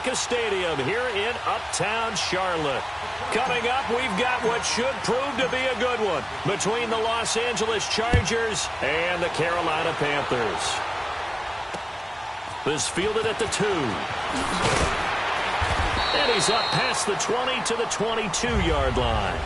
America Stadium here in Uptown Charlotte. Coming up, we've got what should prove to be a good one between the Los Angeles Chargers and the Carolina Panthers. This fielded at the 2. And he's up past the 20 to the 22-yard line.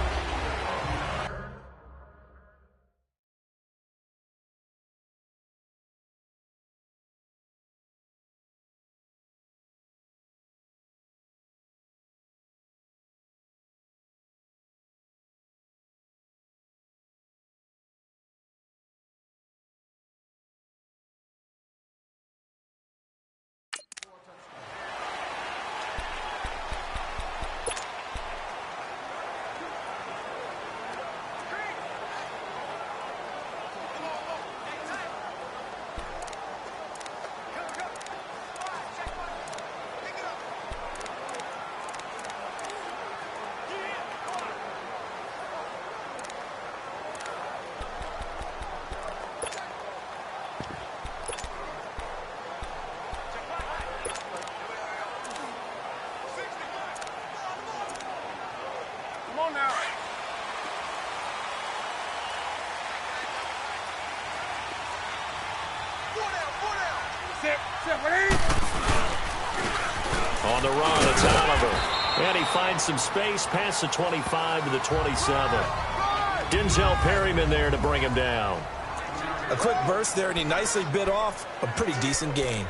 On the run, it's Oliver. And he finds some space past the 25 to the 27. Denzel Perryman there to bring him down. A quick burst there, and he nicely bit off a pretty decent gain.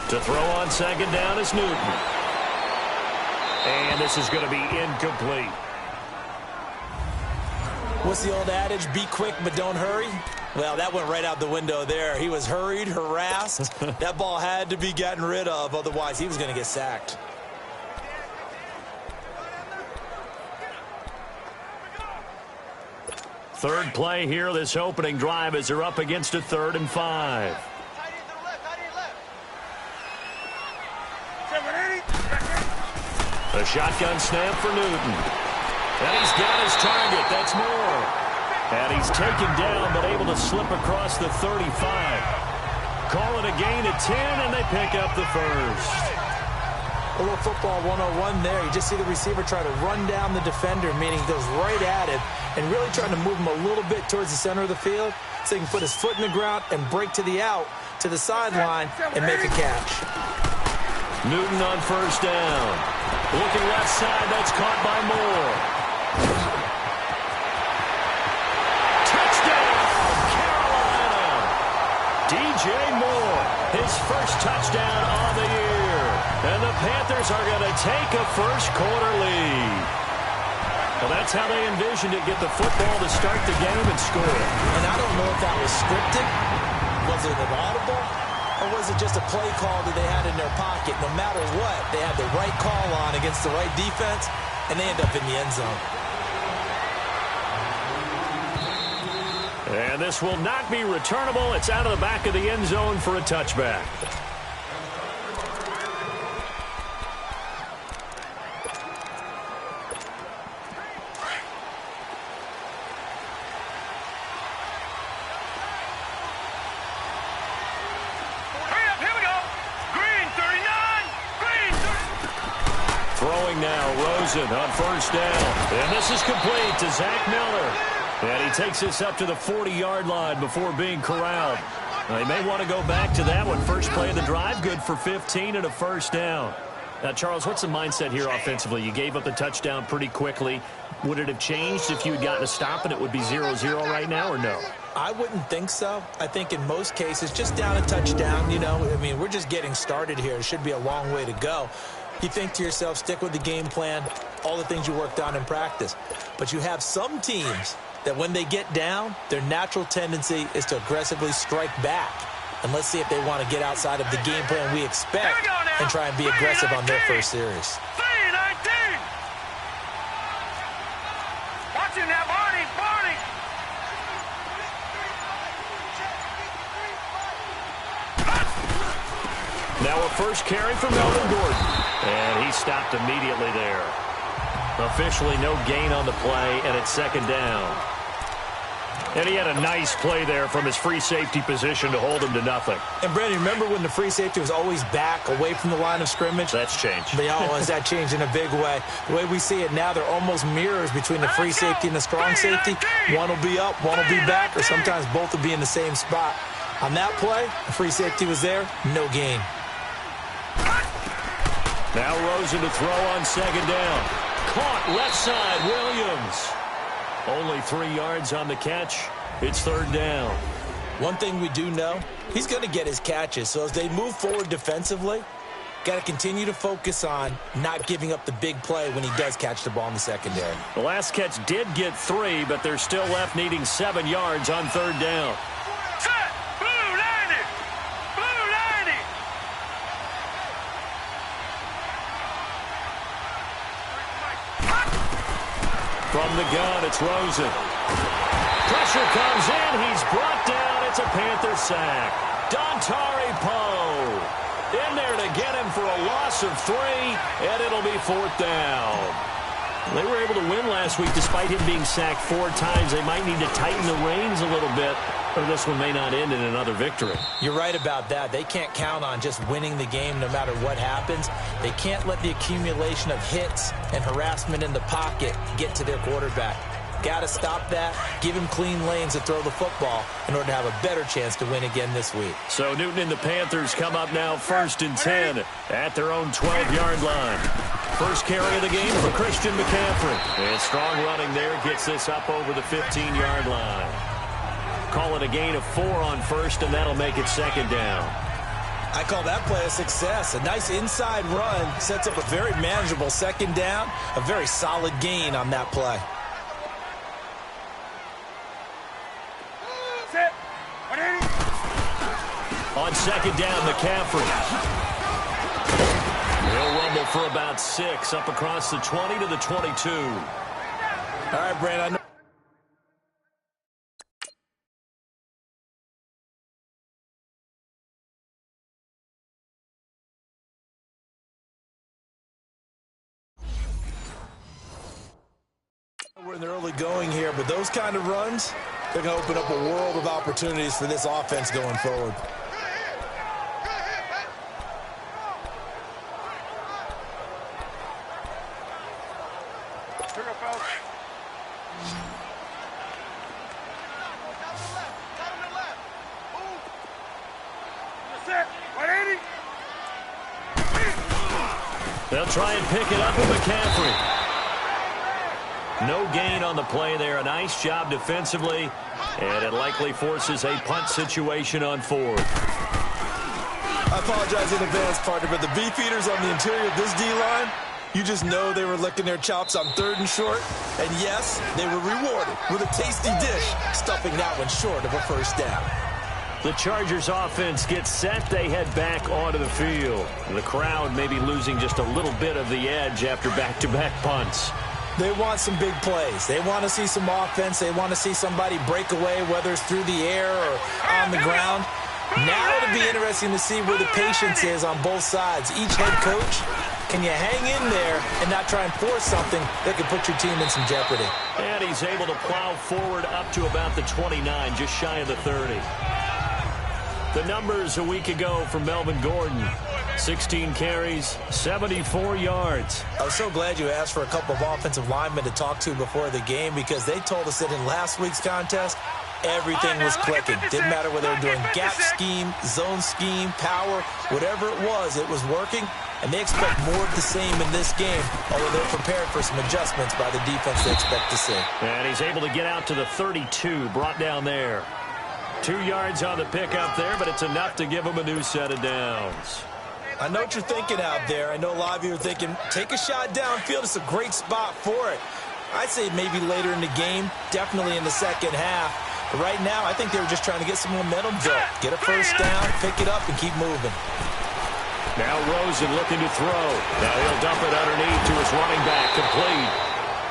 To throw on second down is Newton. And this is going to be incomplete. What's the old adage? Be quick, but don't hurry. Well, that went right out the window there. He was hurried, harassed. That ball had to be gotten rid of, otherwise he was going to get sacked. Third play here, this opening drive, as they're up against a 3rd and 5. A shotgun snap for Newton. And he's got his target. That's Moore. And he's taken down, but able to slip across the 35. Call it a gain of 10, and they pick up the first. A little football 101 there. You just see the receiver try to run down the defender, meaning he goes right at it, and really trying to move him a little bit towards the center of the field so he can put his foot in the ground and break to the out, to the sideline, and make a catch. Newton on first down. Looking left side, that's caught by Moore. Touchdown, Carolina! DJ Moore, his first touchdown of the year. And the Panthers are going to take a first-quarter lead. Well, that's how they envisioned it, get the football to start the game and score. And I don't know if that was scripted. Was it an audible? Or was it just a play call that they had in their pocket? No matter what, they had the right call on against the right defense, and they end up in the end zone. And this will not be returnable. It's out of the back of the end zone for a touchback. On first down. And this is complete to Zach Miller. And he takes this up to the 40-yard line before being corralled. They may want to go back to that one. First play of the drive, good for 15 and a first down. Now, Charles, what's the mindset here offensively? You gave up the touchdown pretty quickly. Would it have changed if you had gotten a stop and it would be 0-0 right now, or no? I wouldn't think so. I think in most cases, just down a touchdown, you know, I mean, we're just getting started here. It should be a long way to go. You think to yourself, stick with the game plan, all the things you worked on in practice. But you have some teams that when they get down, their natural tendency is to aggressively strike back. And let's see if they want to get outside of the game plan we expect and try and be aggressive on their first series. Watching that, Barney, Barney. Now a first carry for Melvin Gordon. And he stopped immediately there. Officially no gain on the play, and it's second down. And he had a nice play there from his free safety position to hold him to nothing. And, Brandon, remember when the free safety was always back, away from the line of scrimmage? That's changed. That changed in a big way. The way we see it now, they're almost mirrors between the free safety and the strong safety. One will be up, one will be back, or sometimes both will be in the same spot. On that play, the free safety was there, no gain. Now Rosen to throw on second down. Caught left side, Williams. Only 3 yards on the catch. It's third down. One thing we do know, he's going to get his catches. So as they move forward defensively, got to continue to focus on not giving up the big play when he does catch the ball in the secondary. The last catch did get 3, but they're still left needing 7 yards on third down. From the gun, it's Rosen. Pressure comes in. He's brought down. It's a Panther sack. Dontari Poe in there to get him for a loss of 3, and it'll be fourth down. They were able to win last week despite him being sacked 4 times. They might need to tighten the reins a little bit, or this one may not end in another victory. You're right about that. They can't count on just winning the game no matter what happens. They can't let the accumulation of hits and harassment in the pocket get to their quarterback. Got to stop that, give him clean lanes to throw the football in order to have a better chance to win again this week. So Newton and the Panthers come up now first and 10 at their own 12-yard line. First carry of the game for Christian McCaffrey. And strong running there gets this up over the 15-yard line. Call it a gain of 4 on first, and that'll make it second down. I call that play a success. A nice inside run sets up a very manageable second down. A very solid gain on that play. On second down, McCaffrey. He'll rumble for about 6 up across the 20 to the 22. All right, Brandon, I know. We're in the early going here, but those kind of runs, they're going to open up a world of opportunities for this offense going forward. They'll try and pick it up with McCaffrey. No gain on the play there. A nice job defensively, and it likely forces a punt situation on 4th. I apologize in advance, partner, but the beef eaters on the interior of this D-line, you just know they were licking their chops on 3rd and short. And yes, they were rewarded with a tasty dish, stuffing that one short of a first down. The Chargers offense gets set. They head back onto the field. The crowd may be losing just a little bit of the edge after back-to-back punts. They want some big plays. They want to see some offense. They want to see somebody break away, whether it's through the air or on the ground. Now it'll be interesting to see where the patience is on both sides. Each head coach, can you hang in there and not try and force something that could put your team in some jeopardy? And he's able to plow forward up to about the 29, just shy of the 30. The numbers a week ago from Melvin Gordon. 16 carries, 74 yards. I was so glad you asked for a couple of offensive linemen to talk to before the game, because they told us that in last week's contest, everything was clicking. Didn't matter whether they were doing gap scheme, zone scheme, power, whatever it was working. And they expect more of the same in this game, although they're prepared for some adjustments by the defense they expect to see. And he's able to get out to the 32, brought down there. 2 yards on the pickup there, but it's enough to give him a new set of downs. I know what you're thinking out there. I know a lot of you are thinking, take a shot downfield. It's a great spot for it. I'd say maybe later in the game, definitely in the second half. But right now, I think they were just trying to get some momentum built. Get a first down, pick it up, and keep moving. Now Rosen looking to throw. Now he'll dump it underneath to his running back, complete.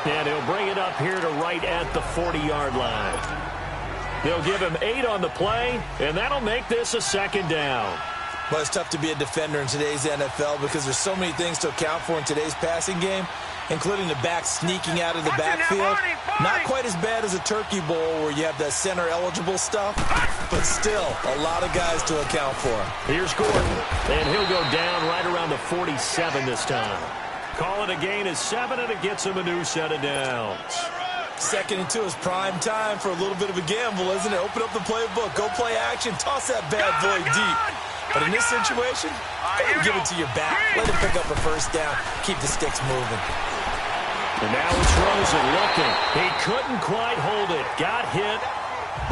And he'll bring it up here to right at the 40-yard line. They'll give him 8 on the play, and that'll make this a second down. Well, it's tough to be a defender in today's NFL because there's so many things to account for in today's passing game, including the back sneaking out of the backfield. Not quite as bad as a turkey bowl where you have that center-eligible stuff, but still a lot of guys to account for. Here's Gordon, and he'll go down right around the 47 this time. Call it a gain of 7, and it gets him a new set of downs. 2nd and 2 is prime time for a little bit of a gamble, isn't it? Open up the playbook, go play action, toss that bad boy deep. But in this situation, go ahead and give it to your back. Let him pick up a first down. Keep the sticks moving. And now it's Rosen looking. He couldn't quite hold it. Got hit.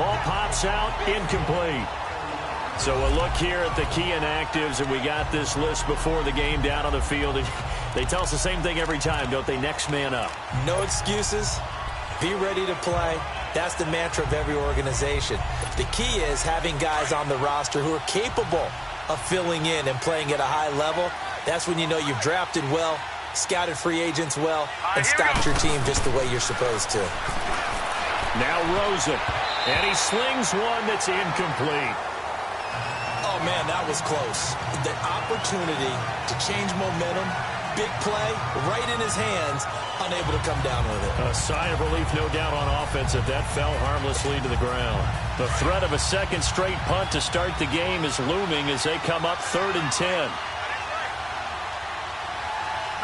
Ball pops out. Incomplete. So a look here at the key inactives, and we got this list before the game down on the field. They tell us the same thing every time, don't they? Next man up. No excuses. Be ready to play. That's the mantra of every organization. The key is having guys on the roster who are capable of filling in and playing at a high level. That's when you know you've drafted well, scouted free agents well, and stocked your team just the way you're supposed to. Now Rosen, and he slings one that's incomplete. Oh, man, that was close. The opportunity to change momentum, big play, right in his hands, unable to come down with it. A sigh of relief, no doubt, on offense if that fell harmlessly to the ground. The threat of a second straight punt to start the game is looming as they come up 3rd and 10.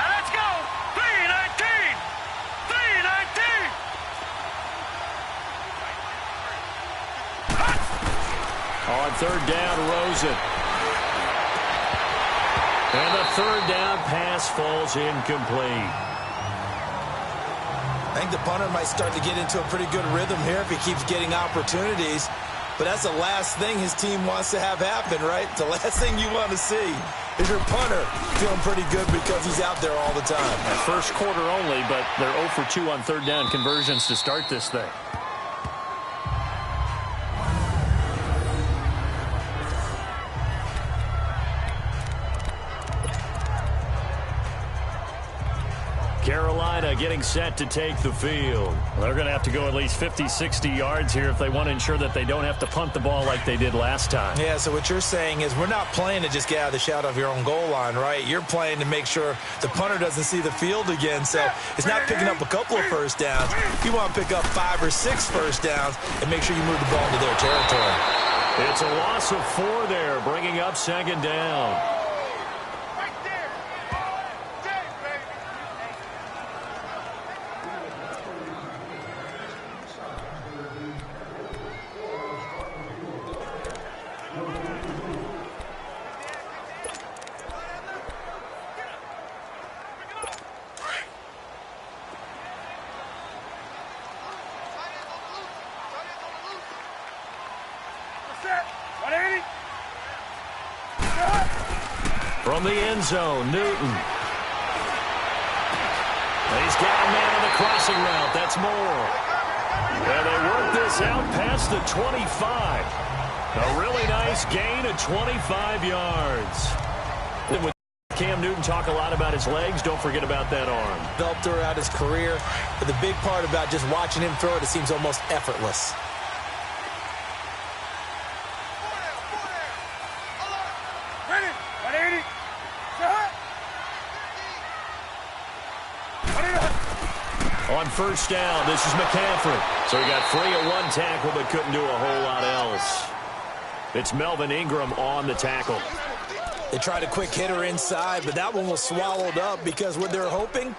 Now let's go! 3-19! 3-19! On 3rd down, Rosen. And the 3rd down pass falls incomplete. I think the punter might start to get into a pretty good rhythm here if he keeps getting opportunities. But that's the last thing his team wants to have happen, right? The last thing you want to see is your punter feeling pretty good because he's out there all the time. First quarter only, but they're 0 for 2 on 3rd down conversions to start this thing. Carolina getting set to take the field. They're going to have to go at least 50, 60 yards here if they want to ensure that they don't have to punt the ball like they did last time. Yeah, so what you're saying is we're not playing to just get out of the shadow of your own goal line, right? You're playing to make sure the punter doesn't see the field again. So it's not picking up a couple of first downs. You want to pick up 5 or 6 first downs and make sure you move the ball into their territory. It's a loss of 4 there, bringing up 2nd down. From the end zone, Newton. He's got a man on the crossing route. That's Moore. And they work this out past the 25. A really nice gain of 25 yards. And with Cam Newton talk a lot about his legs, don't forget about that arm. Developed throughout his career. But the big part about just watching him throw it seems almost effortless. On 1st down, this is McCaffrey. So he got free of 1 tackle, but couldn't do a whole lot else. It's Melvin Ingram on the tackle. They tried a quick hitter inside, but that one was swallowed up because what they're hoping,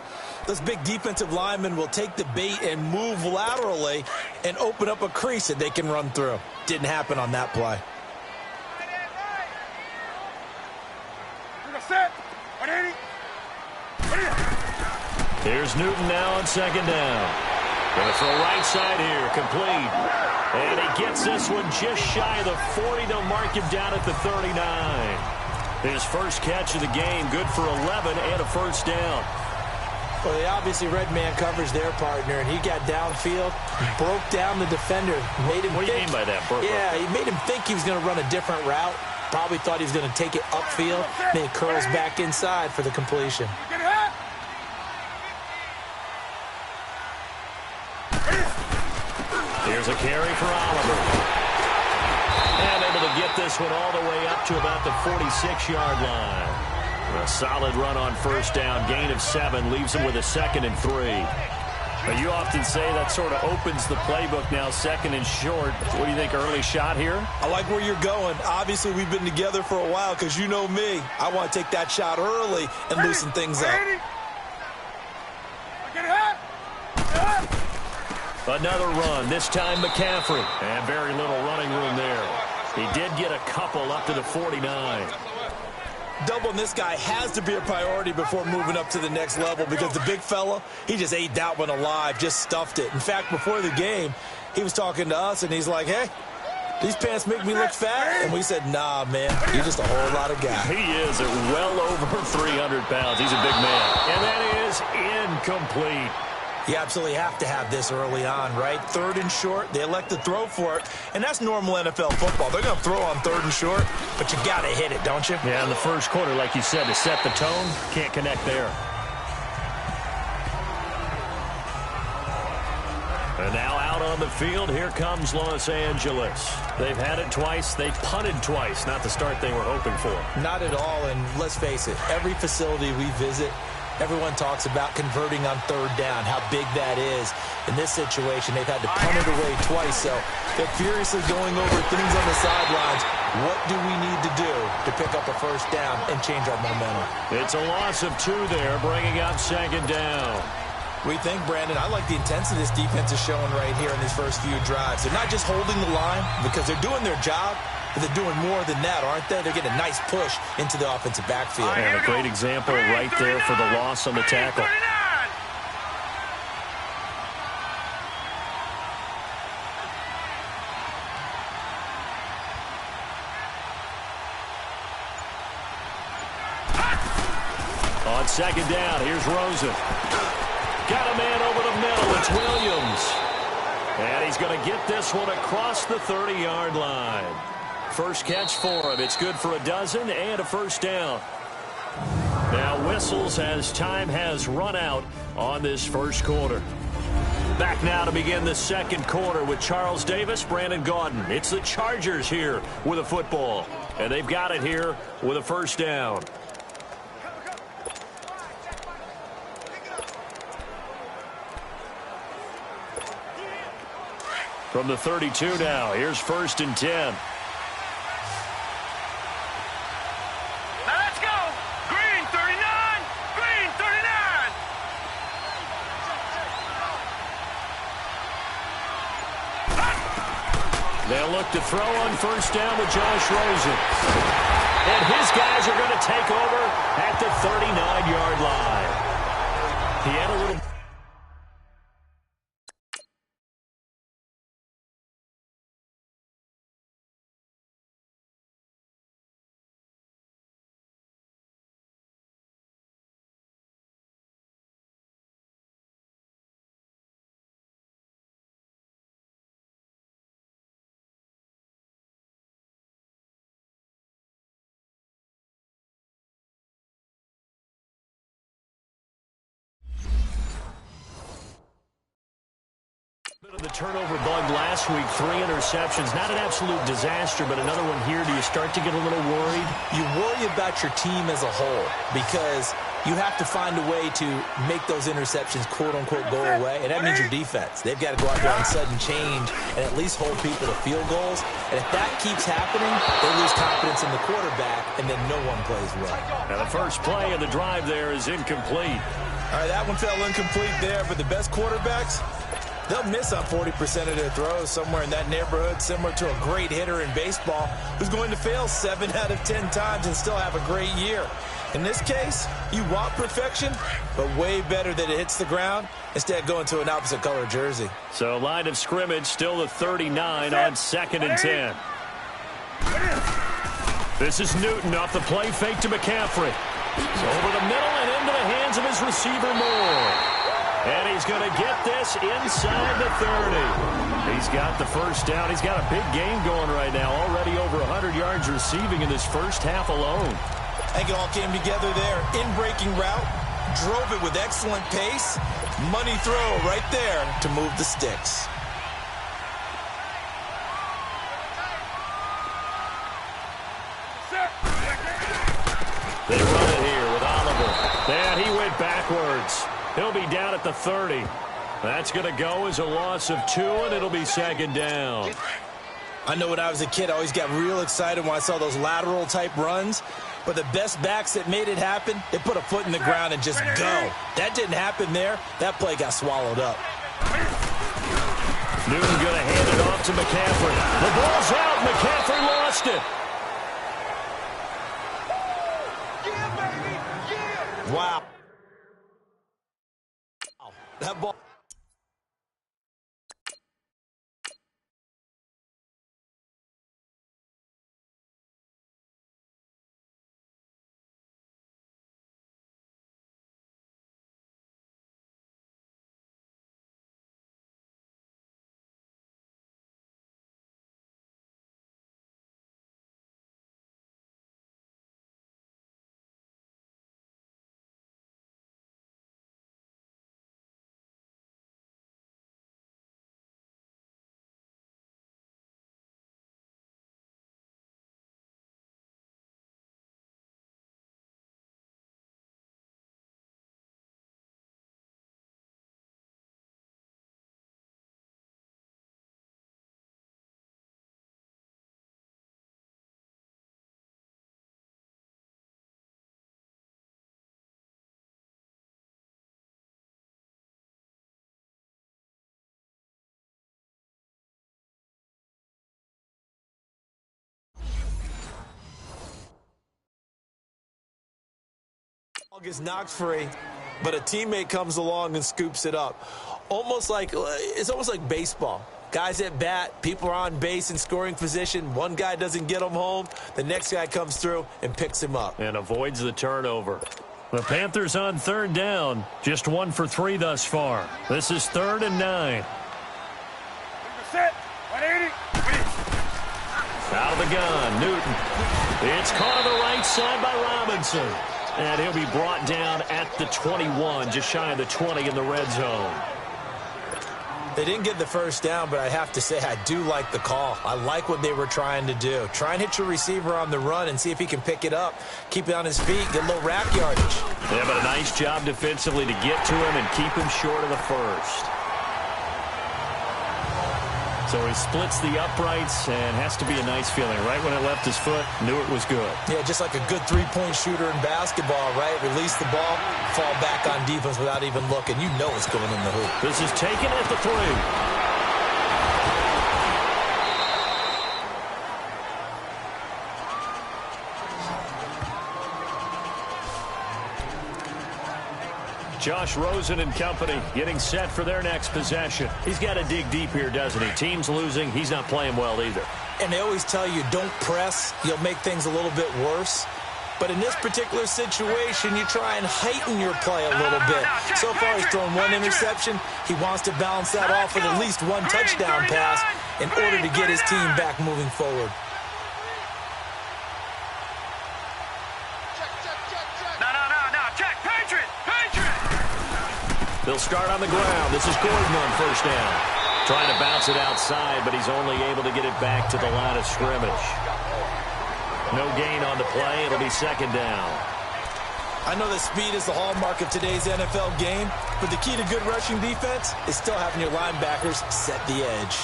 those big defensive linemen will take the bait and move laterally and open up a crease that they can run through. Didn't happen on that play. Here's Newton now on 2nd down. Going to throw right side here, complete. And he gets this one just shy of the 40. They'll mark him down at the 39. His first catch of the game, good for 11 and a first down. Well, they obviously read man coverage their partner, and he got downfield, broke down the defender, made him What do you mean by that? Yeah, he made him think he was going to run a different route. Probably thought he was going to take it upfield, then it curls back inside for the completion. Here's a carry for Oliver. And able to get get this one all the way up to about the 46-yard line. A solid run on first down. Gain of 7 leaves him with a 2nd and 3. Now, you often say that sort of opens the playbook now, 2nd and short. What do you think, early shot here? I like where you're going. Obviously, we've been together for a while because you know me. I want to take that shot early and loosen things up. Another run, this time McCaffrey. And very little running room there. He did get a couple up to the 49. Doubling this guy has to be a priority before moving up to the next level because the big fella, he just ate that one alive, just stuffed it. In fact, before the game, he was talking to us, and he's like, hey, these pants make me look fat? And we said, nah, man, you're just a whole lot of guy. He is at well over 300 pounds. He's a big man. And that is incomplete. You absolutely have to have this early on, right? 3rd and short, they elect to throw for it, and that's normal NFL football. They're going to throw on 3rd and short, but you got to hit it, don't you? Yeah, in the first quarter, like you said, to set the tone, can't connect there. And now out on the field, here comes Los Angeles. They've had it twice. They've punted twice. Not the start they were hoping for. Not at all, and let's face it, every facility we visit, everyone talks about converting on 3rd down, how big that is. In this situation, they've had to punt it away twice, so they're furiously going over things on the sidelines. What do we need to do to pick up a 1st down and change our momentum? It's a loss of 2 there, bringing up 2nd down. We think, Brandon, I like the intensity this defense is showing right here in these first few drives. They're not just holding the line because they're doing their job, but they're doing more than that, aren't they? They're getting a nice push into the offensive backfield. And a great example right there for the loss on the tackle. On 2nd down, here's Rosen. Got a man over the middle. It's Williams. And he's going to get this one across the 30-yard line. First catch for him. It's good for a dozen and a 1st down. Now whistles as time has run out on this first quarter. Back now to begin the 2nd quarter with Charles Davis, Brandon Gaudin. It's the Chargers here with a football. And they've got it here with a 1st down. From the 32 now, here's 1st and 10. Now let's go. Green 39. Green 39. They'll look to throw on 1st down with Josh Rosen. And his guys are going to take over at the 39-yard line. He had a little... of the turnover bug last week, 3 interceptions. Not an absolute disaster, but another one here. Do you start to get a little worried? You worry about your team as a whole because you have to find a way to make those interceptions, quote-unquote, go away, and that means your defense. They've got to go out there on sudden change and at least hold people to field goals. And if that keeps happening, they lose confidence in the quarterback, and then no one plays well. Now the first play of the drive there is incomplete. All right, that one fell incomplete there, but the best quarterbacks, they'll miss on 40% of their throws, somewhere in that neighborhood, similar to a great hitter in baseball who's going to fail 7 out of 10 times and still have a great year. In this case, you want perfection, but way better that it hits the ground instead of going to an opposite color jersey. So line of scrimmage, still the 39 on 2nd and 10. This is Newton off the play fake to McCaffrey. Over the middle and into the hands of his receiver Moore. And he's going to get this inside the 30. He's got the 1st down. He's got a big game going right now. Already over 100 yards receiving in this first half alone. I think it all came together there. In-breaking route. Drove it with excellent pace. Money throw right there to move the sticks. They run it here with Oliver. And he went backwards. He'll be down at the 30. That's going to go as a loss of 2, and it'll be second down. I know when I was a kid, I always got real excited when I saw those lateral-type runs. But the best backs that made it happen, they put a foot in the ground and just go. That didn't happen there. That play got swallowed up. Newton going to hand it off to McCaffrey. The ball's out. McCaffrey lost it. Wow. That ball. Gets knocked free, but a teammate comes along and scoops it up. It's almost like baseball. Guys at bat, people are on base in scoring position. One guy doesn't get him home. The next guy comes through and picks him up. And avoids the turnover. The Panthers on third down. Just 1 for 3 thus far. This is 3rd and 9. Set. 180. Out of the gun, Newton. It's caught on the right side by Robinson. And he'll be brought down at the 21, just shy of the 20 in the red zone. They didn't get the first down, but I have to say I do like the call. I like what they were trying to do. Try and hit your receiver on the run and see if he can pick it up. Keep it on his feet, get a little rack yardage. Yeah, but a nice job defensively to get to him and keep him short of the first. So he splits the uprights and has to be a nice feeling. Right when it left his foot, knew it was good. Yeah, just like a good three-point shooter in basketball, right? Release the ball, fall back on defense without even looking. You know it's going in the hoop. This is taken at the 3. Josh Rosen and company getting set for their next possession. He's got to dig deep here, doesn't he? Team's losing. He's not playing well either. And they always tell you, don't press. You'll make things a little bit worse. But in this particular situation, you try and heighten your play a little bit. So far, he's thrown 1 interception. He wants to balance that off with at least 1 touchdown pass in order to get his team back moving forward. They'll start on the ground. This is Gordon on first down. Trying to bounce it outside, but he's only able to get it back to the line of scrimmage. No gain on the play. It'll be second down. I know that speed is the hallmark of today's NFL game, but the key to good rushing defense is still having your linebackers set the edge.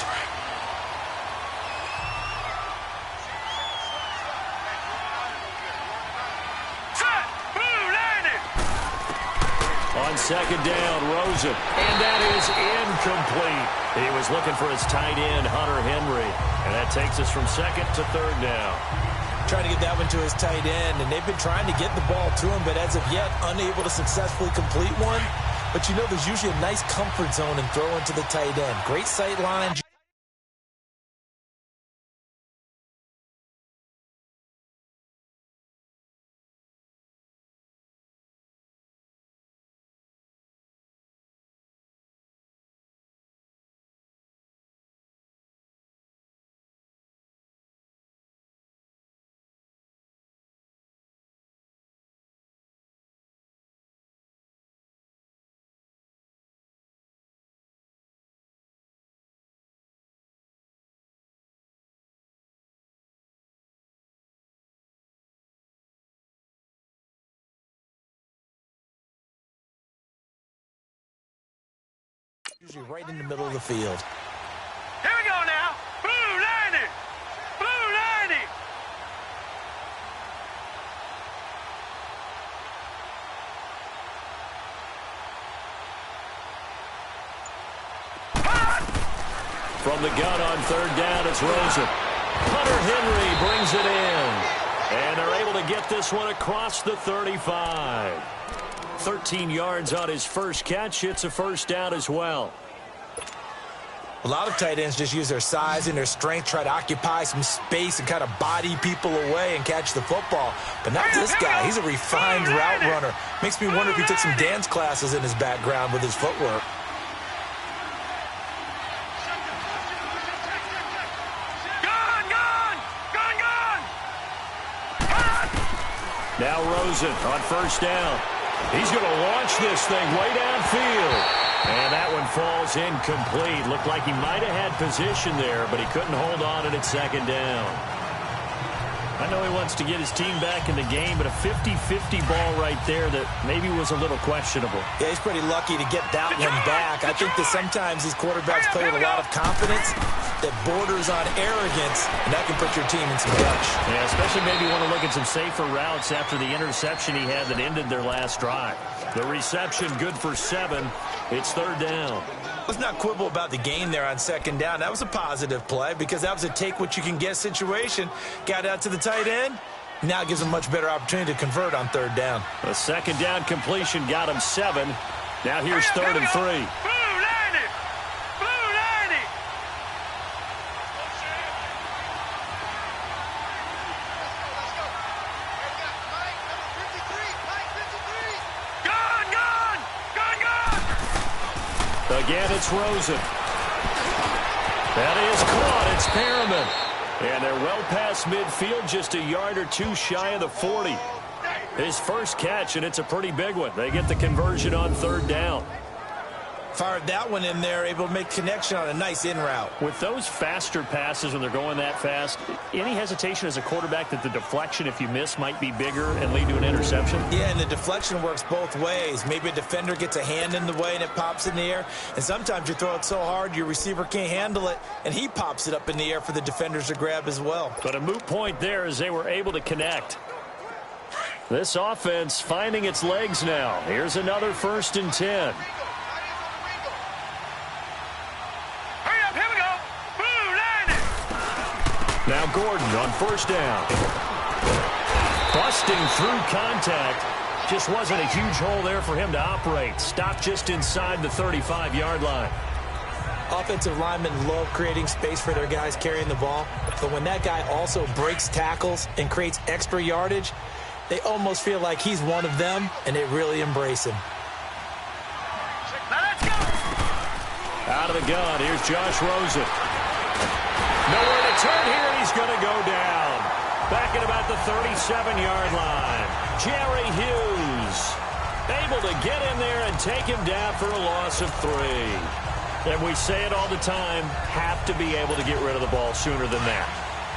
On second down, Rosen. And that is incomplete. He was looking for his tight end, Hunter Henry. And that takes us from second to third down. Trying to get that one to his tight end, and they've been trying to get the ball to him, but as of yet, unable to successfully complete one. But you know there's usually a nice comfort zone in throwing to the tight end. Great sight line. Usually right in the middle of the field. Here we go now. Blue 90. Blue 90. From the gun on third down, it's Rosen. Hunter Henry brings it in. And they're able to get this one across the 35. 13 yards on his first catch. It's a first down as well. A lot of tight ends just use their size and their strength, try to occupy some space and kind of body people away and catch the football. But not this guy. He's a refined route runner. Makes me wonder if he took some dance classes in his background with his footwork. Now Rosen on first down. He's going to launch this thing way downfield. And that one falls incomplete. Looked like he might have had position there, but he couldn't hold on at second down. I know he wants to get his team back in the game, but a 50-50 ball right there that maybe was a little questionable. Yeah, he's pretty lucky to get that one back. I think that sometimes these quarterbacks play with a lot of confidence that borders on arrogance, and that can put your team in some dutch. Yeah, especially maybe want to look at some safer routes after the interception he had that ended their last drive. The reception good for 7. It's third down. Let's not quibble about the gain there on second down. That was a positive play because that was a take-what-you-can-get situation. Got out to the tight end. Now gives him a much better opportunity to convert on third down. A second down completion got him 7. Now here's third and 3. Again, it's Rosen. That is caught. It's Perriman. And they're well past midfield, just a yard or two shy of the 40. His first catch, and it's a pretty big one. They get the conversion on third down. Fired that one in there, able to make connection on a nice in route. With those faster passes when they're going that fast, any hesitation as a quarterback that the deflection, if you miss, might be bigger and lead to an interception? Yeah, and the deflection works both ways. Maybe a defender gets a hand in the way and it pops in the air. And sometimes you throw it so hard your receiver can't handle it, and he pops it up in the air for the defenders to grab as well. But a moot point there as they were able to connect. This offense finding its legs now. Here's another 1st and 10. Now Gordon on first down. Busting through contact. Just wasn't a huge hole there for him to operate. Stopped just inside the 35-yard line. Offensive linemen love creating space for their guys carrying the ball. But when that guy also breaks tackles and creates extra yardage, they almost feel like he's one of them, and they really embrace him. Now let's go. Out of the gun, here's Josh Rosen. Nowhere to turn here, and he's going to go down. Back at about the 37-yard line. Jerry Hughes able to get in there and take him down for a loss of 3. And we say it all the time, have to be able to get rid of the ball sooner than that.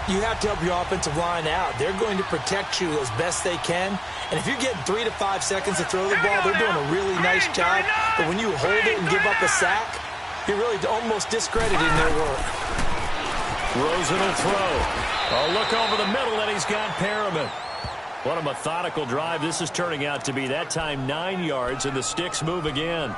You have to help your offensive line out. They're going to protect you as best they can. And if you're getting 3 to 5 seconds to throw the ball, they're doing a really nice job. But when you hold it and give up a sack, you're really almost discrediting their work. Rosen will throw. A look over the middle, and he's got Perriman. What a methodical drive this is turning out to be. That time 9 yards, and the sticks move again.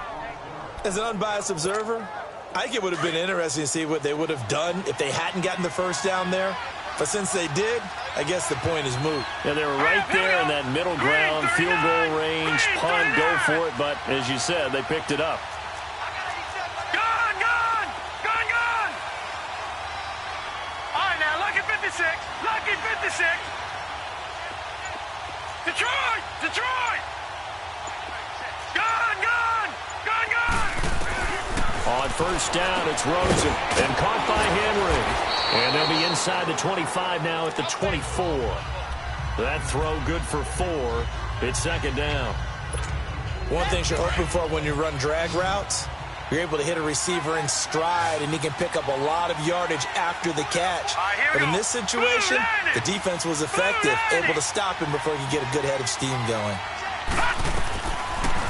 As an unbiased observer, I think it would have been interesting to see what they would have done if they hadn't gotten the first down there. But since they did, I guess the point is moot. Yeah, they were right there in that middle ground, field goal range, punt, go for it. But as you said, they picked it up. Lucky 56. Detroit. Gun. On first down, it's Rosen. And caught by Henry. And they'll be inside the 25 now at the 24. That throw good for 4. It's second down. One thing you're hoping for when you run drag routes, you're able to hit a receiver in stride, and he can pick up a lot of yardage after the catch. But in this situation, the defense was effective, able to stop him before he could get a good head of steam going.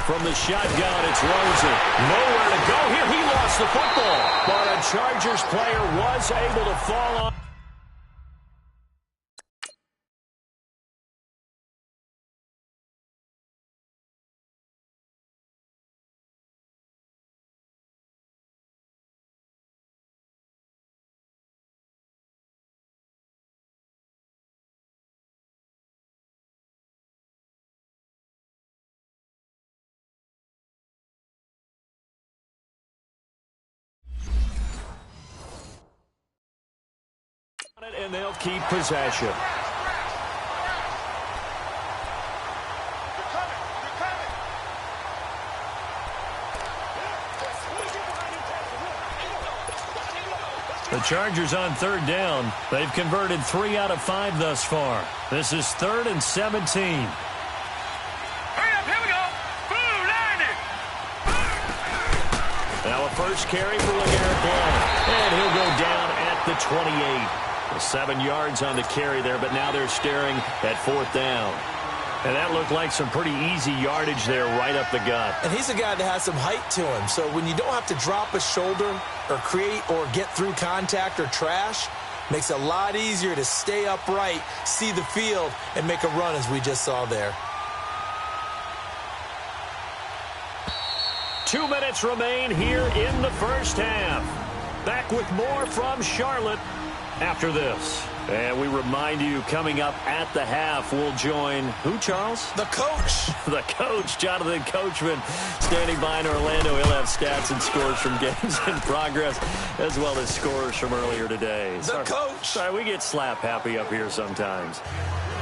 From the shotgun, it's Rosen. Nowhere to go here. He lost the football. But a Chargers player was able to fall on. And they'll keep possession. The Chargers on third down. They've converted 3 out of 5 thus far. This is 3rd and 17. Hurry up, here we go. Boo, landing. Now a first carry for LeGarrette Blount. And he'll go down at the 28. 7 yards on the carry there, but now they're staring at 4th down. And that looked like some pretty easy yardage there right up the gut. And he's a guy that has some height to him. So when you don't have to drop a shoulder or create or get through contact or trash, makes it a lot easier to stay upright, see the field, and make a run as we just saw there. 2 minutes remain here in the first half. Back with more from Charlotte after this. And we remind you, coming up at the half, we'll join who, Charles? The coach. The coach, Jonathan Coachman, standing by in Orlando. He'll have stats and scores from games in progress, as well as scores from earlier today. The coach. Sorry, we get slap happy up here sometimes.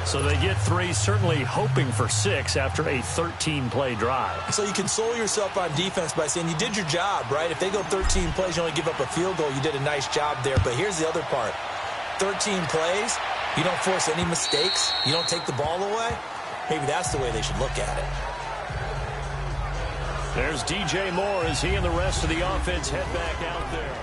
So they get 3, certainly hoping for 6 after a 13-play drive. So you console yourself on defense by saying you did your job, right? If they go 13 plays, you only give up a field goal, you did a nice job there. But here's the other part. 13 plays, you don't force any mistakes, you don't take the ball away. Maybe that's the way they should look at it. There's DJ Moore as he and the rest of the offense head back out there.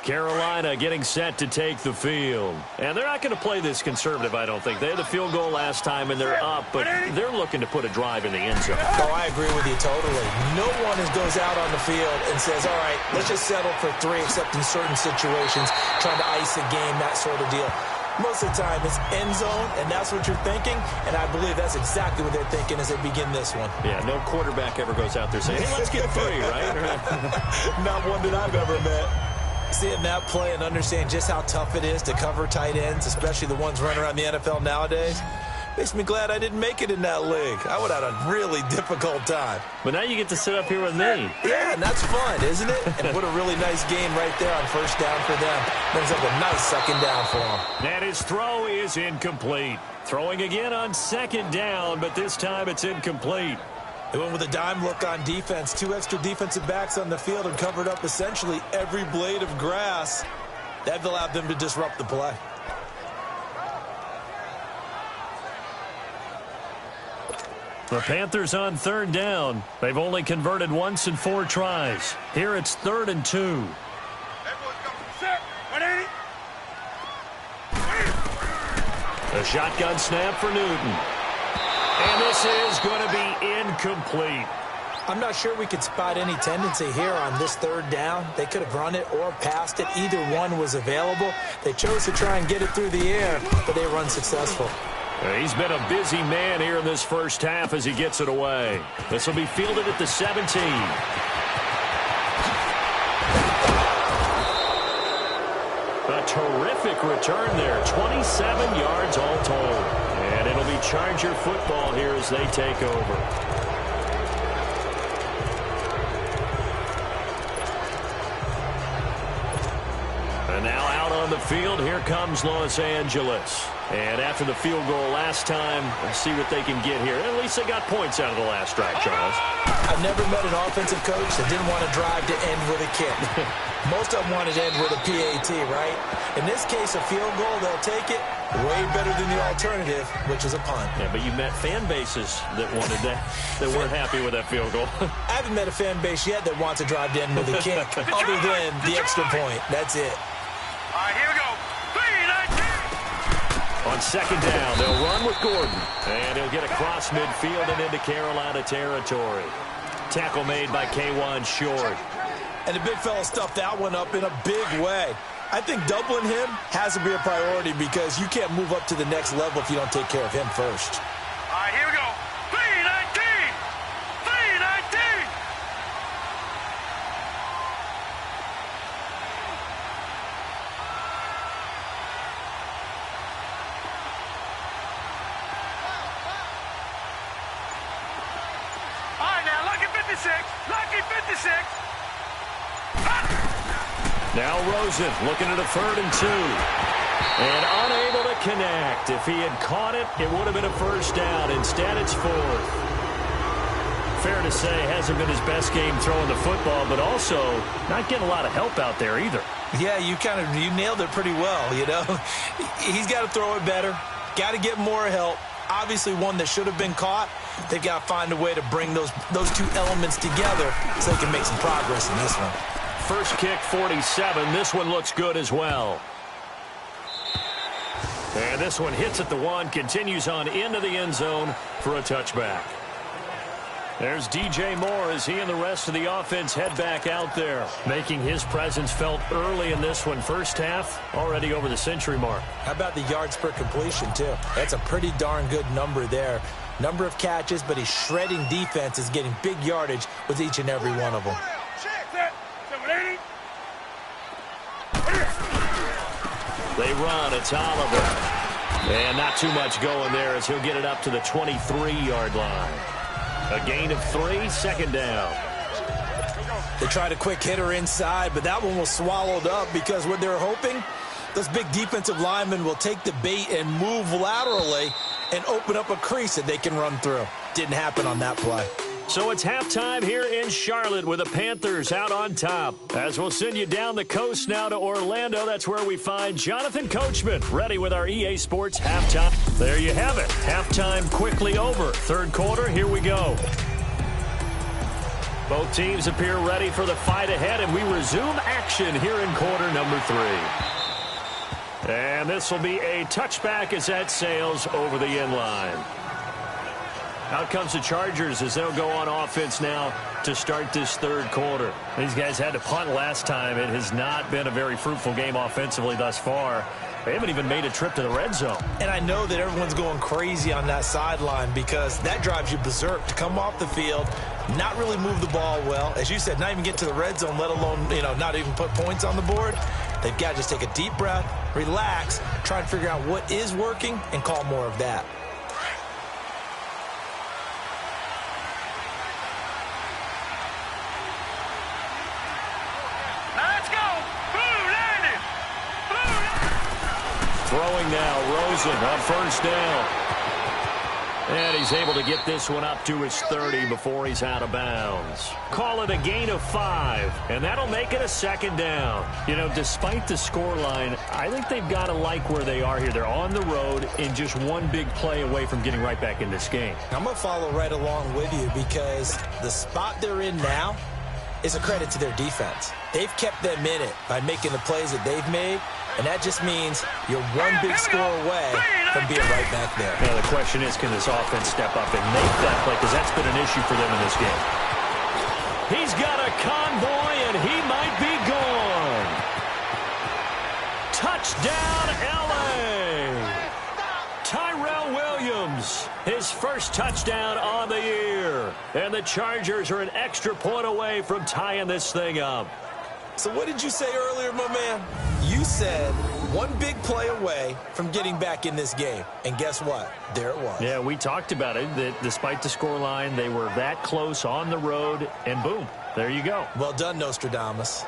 Carolina getting set to take the field. And they're not going to play this conservative, I don't think. They had the field goal last time, and they're up, but they're looking to put a drive in the end zone. Oh, I agree with you totally. No one goes out on the field and says, all right, let's just settle for 3, except in certain situations, trying to ice a game, that sort of deal. Most of the time, it's end zone, and that's what you're thinking, and I believe that's exactly what they're thinking as they begin this one. Yeah, no quarterback ever goes out there saying, hey, let's get 3, right? Not one that I've ever met. Seeing that play and understand just how tough it is to cover tight ends, especially the ones running around the NFL nowadays, makes me glad I didn't make it in that league. I would have had a really difficult time. But now you get to sit up here with me. Yeah, and that's fun, isn't it? And what a really nice game right there on first down for them. Brings up a nice second down for them. And his throw is incomplete. Throwing again on second down, but this time it's incomplete. They went with a dime look on defense. 2 extra defensive backs on the field and covered up essentially every blade of grass. That allowed them to disrupt the play. The Panthers on third down. They've only converted once in 4 tries. Here it's 3rd and 2. A shotgun snap for Newton. And this is going to be incomplete. I'm not sure we could spot any tendency here on this 3rd down. They could have run it or passed it. Either one was available. They chose to try and get it through the air, but they were unsuccessful. He's been a busy man here in this first half as he gets it away. This will be fielded at the 17. A terrific return there. 27 yards all told. And it'll be Charger football here as they take over. And now out on the field, here comes Los Angeles. And after the field goal last time, we'll see what they can get here. At least they got points out of the last drive, Charles. I've never met an offensive coach that didn't want to drive to end with a kick. Most of them wanted to end with a PAT, right? In this case, a field goal, they'll take it. Way better than the alternative, which is a punt. Yeah, but you met fan bases that wanted that, that weren't happy with that field goal. I haven't met a fan base yet that wants to drive to end with a kick, other than the extra point. That's it. All right, here we go. 3-19. On second down, they'll run with Gordon. And he'll get across midfield and into Carolina territory. Tackle made by K1 Short. And the big fella stuffed that one up in a big way. I think doubling him has to be a priority because you can't move up to the next level if you don't take care of him first. All right, here we go. 3-19. 3-19. All right, now, lucky 56. Lucky 56. Now Rosen looking at a 3rd and 2. And unable to connect. If he had caught it, it would have been a first down. Instead, it's 4th. Fair to say, hasn't been his best game throwing the football, but also not getting a lot of help out there either. Yeah, you nailed it pretty well, you know. He's got to throw it better. Got to get more help. Obviously one that should have been caught. They've got to find a way to bring those two elements together so they can make some progress in this one. First kick, 47. This one looks good as well. And this one hits at the 1, continues on into the end zone for a touchback. There's DJ Moore as he and the rest of the offense head back out there, making his presence felt early in this one. First half, already over the century mark. How about the yards per completion, too? That's a pretty darn good number there. Number of catches, but he's shredding defenses, getting big yardage with each and every one of them. They run. It's Oliver. And not too much going there as he'll get it up to the 23-yard line. A gain of 3, second down. They tried a quick hitter inside, but that one was swallowed up because what they're hoping, those big defensive linemen will take the bait and move laterally and open up a crease that they can run through. Didn't happen on that play. So it's halftime here in Charlotte with the Panthers out on top. As we'll send you down the coast now to Orlando, that's where we find Jonathan Coachman ready with our EA Sports halftime. There you have it. Halftime quickly over. Third quarter, here we go. Both teams appear ready for the fight ahead, and we resume action here in quarter number 3. And this will be a touchback as that sails over the end line. Out comes the Chargers as they'll go on offense now to start this third quarter. These guys had to punt last time. It has not been a very fruitful game offensively thus far. They haven't even made a trip to the red zone. And I know that everyone's going crazy on that sideline because that drives you berserk to come off the field, not really move the ball well. As you said, not even get to the red zone, let alone, not even put points on the board. They've got to just take a deep breath, relax, try and figure out what is working and call more of that. Throwing now, Rosen on first down. And he's able to get this one up to his 30 before he's out of bounds. Call it a gain of 5, and that'll make it a second down. Despite the scoreline, I think they've got to like where they are here. They're on the road and just one big play away from getting right back in this game. I'm going to follow right along with you because the spot they're in now is a credit to their defense. They've kept them in it by making the plays that they've made. And that just means you're one big score away from being right back there. Now, the question is, can this offense step up and make that play? Because that's been an issue for them in this game. He's got a convoy, and he might be gone. Touchdown, L.A. Tyrell Williams, his first touchdown on the year. And the Chargers are an extra point away from tying this thing up. So what did you say earlier, my man? You said one big play away from getting back in this game. And guess what? There it was. Yeah, we talked about it, that despite the scoreline, they were that close on the road, and boom, there you go. Well done, Nostradamus.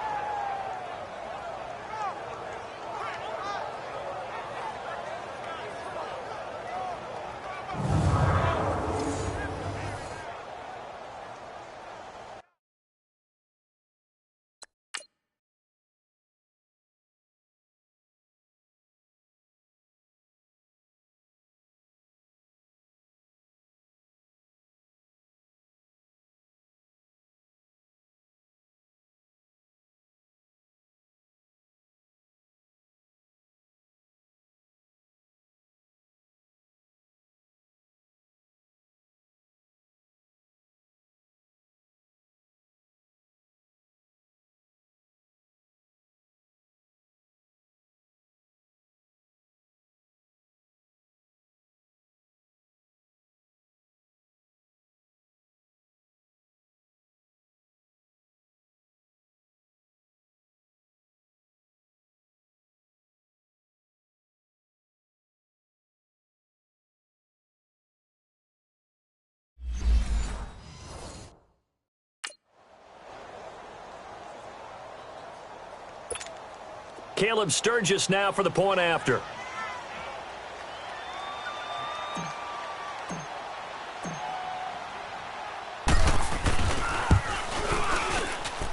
Caleb Sturgis now for the point after.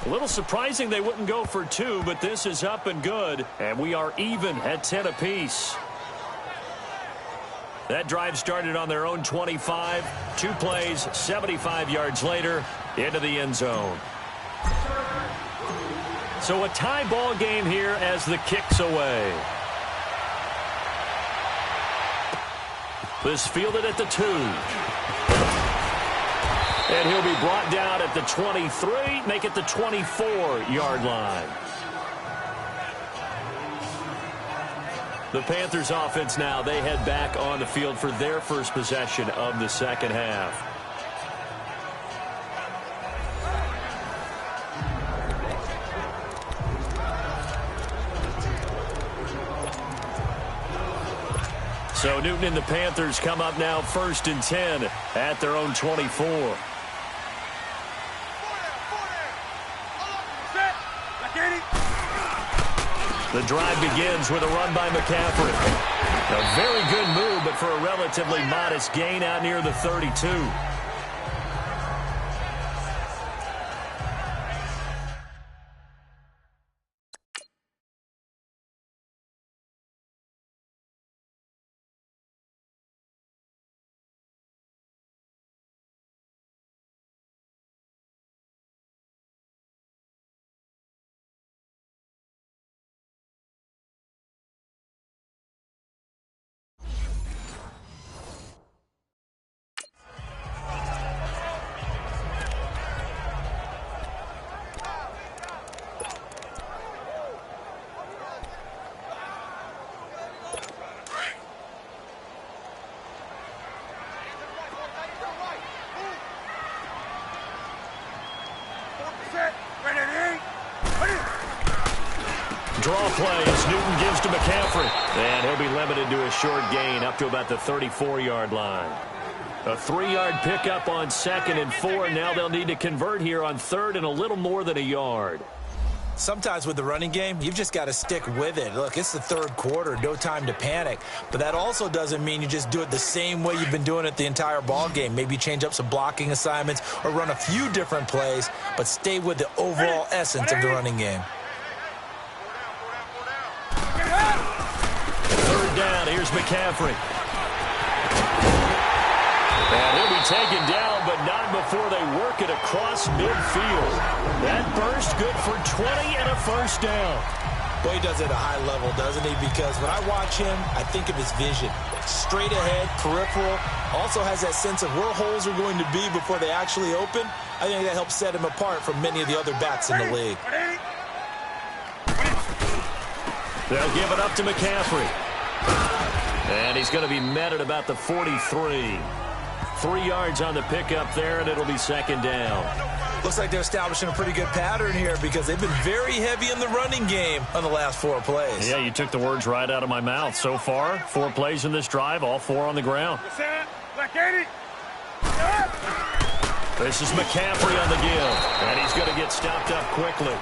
A little surprising they wouldn't go for two, but this is up and good, and we are even at 10 apiece. That drive started on their own 25. 2 plays, 75 yards later, into the end zone. So a tie ball game here as the kick's away. This fielded at the 2. And he'll be brought down at the 23, make it the 24-yard line. The Panthers offense now, they head back on the field for their first possession of the second half. So Newton and the Panthers come up now 1st and 10 at their own 24. The drive begins with a run by McCaffrey. A very good move, but for a relatively modest gain out near the 32. Draw plays. Newton gives to McCaffrey. And he'll be limited to a short gain up to about the 34-yard line. A 3-yard pickup on 2nd and 4. Now they'll need to convert here on 3rd and a little more than a yard. Sometimes with the running game, you've just got to stick with it. Look, it's the 3rd quarter, no time to panic. But that also doesn't mean you just do it the same way you've been doing it the entire ball game. Maybe change up some blocking assignments or run a few different plays, but stay with the overall essence of the running game. 3rd down, here's McCaffrey. And he'll be taken down, but not before they work it across midfield. That burst good for 20 and a 1st down. Boy, he does it at a high level, doesn't he? Because when I watch him, I think of his vision. Straight ahead, peripheral. Also has that sense of where holes are going to be before they actually open. I think that helps set him apart from many of the other backs in the league. They'll give it up to McCaffrey. And he's going to be met at about the 43. 3 yards on the pickup there, and it'll be 2nd down. Looks like they're establishing a pretty good pattern here because they've been very heavy in the running game on the last 4 plays. Yeah, you took the words right out of my mouth. So far, 4 plays in this drive, all 4 on the ground. This is McCaffrey on the give, and he's going to get stopped up quickly.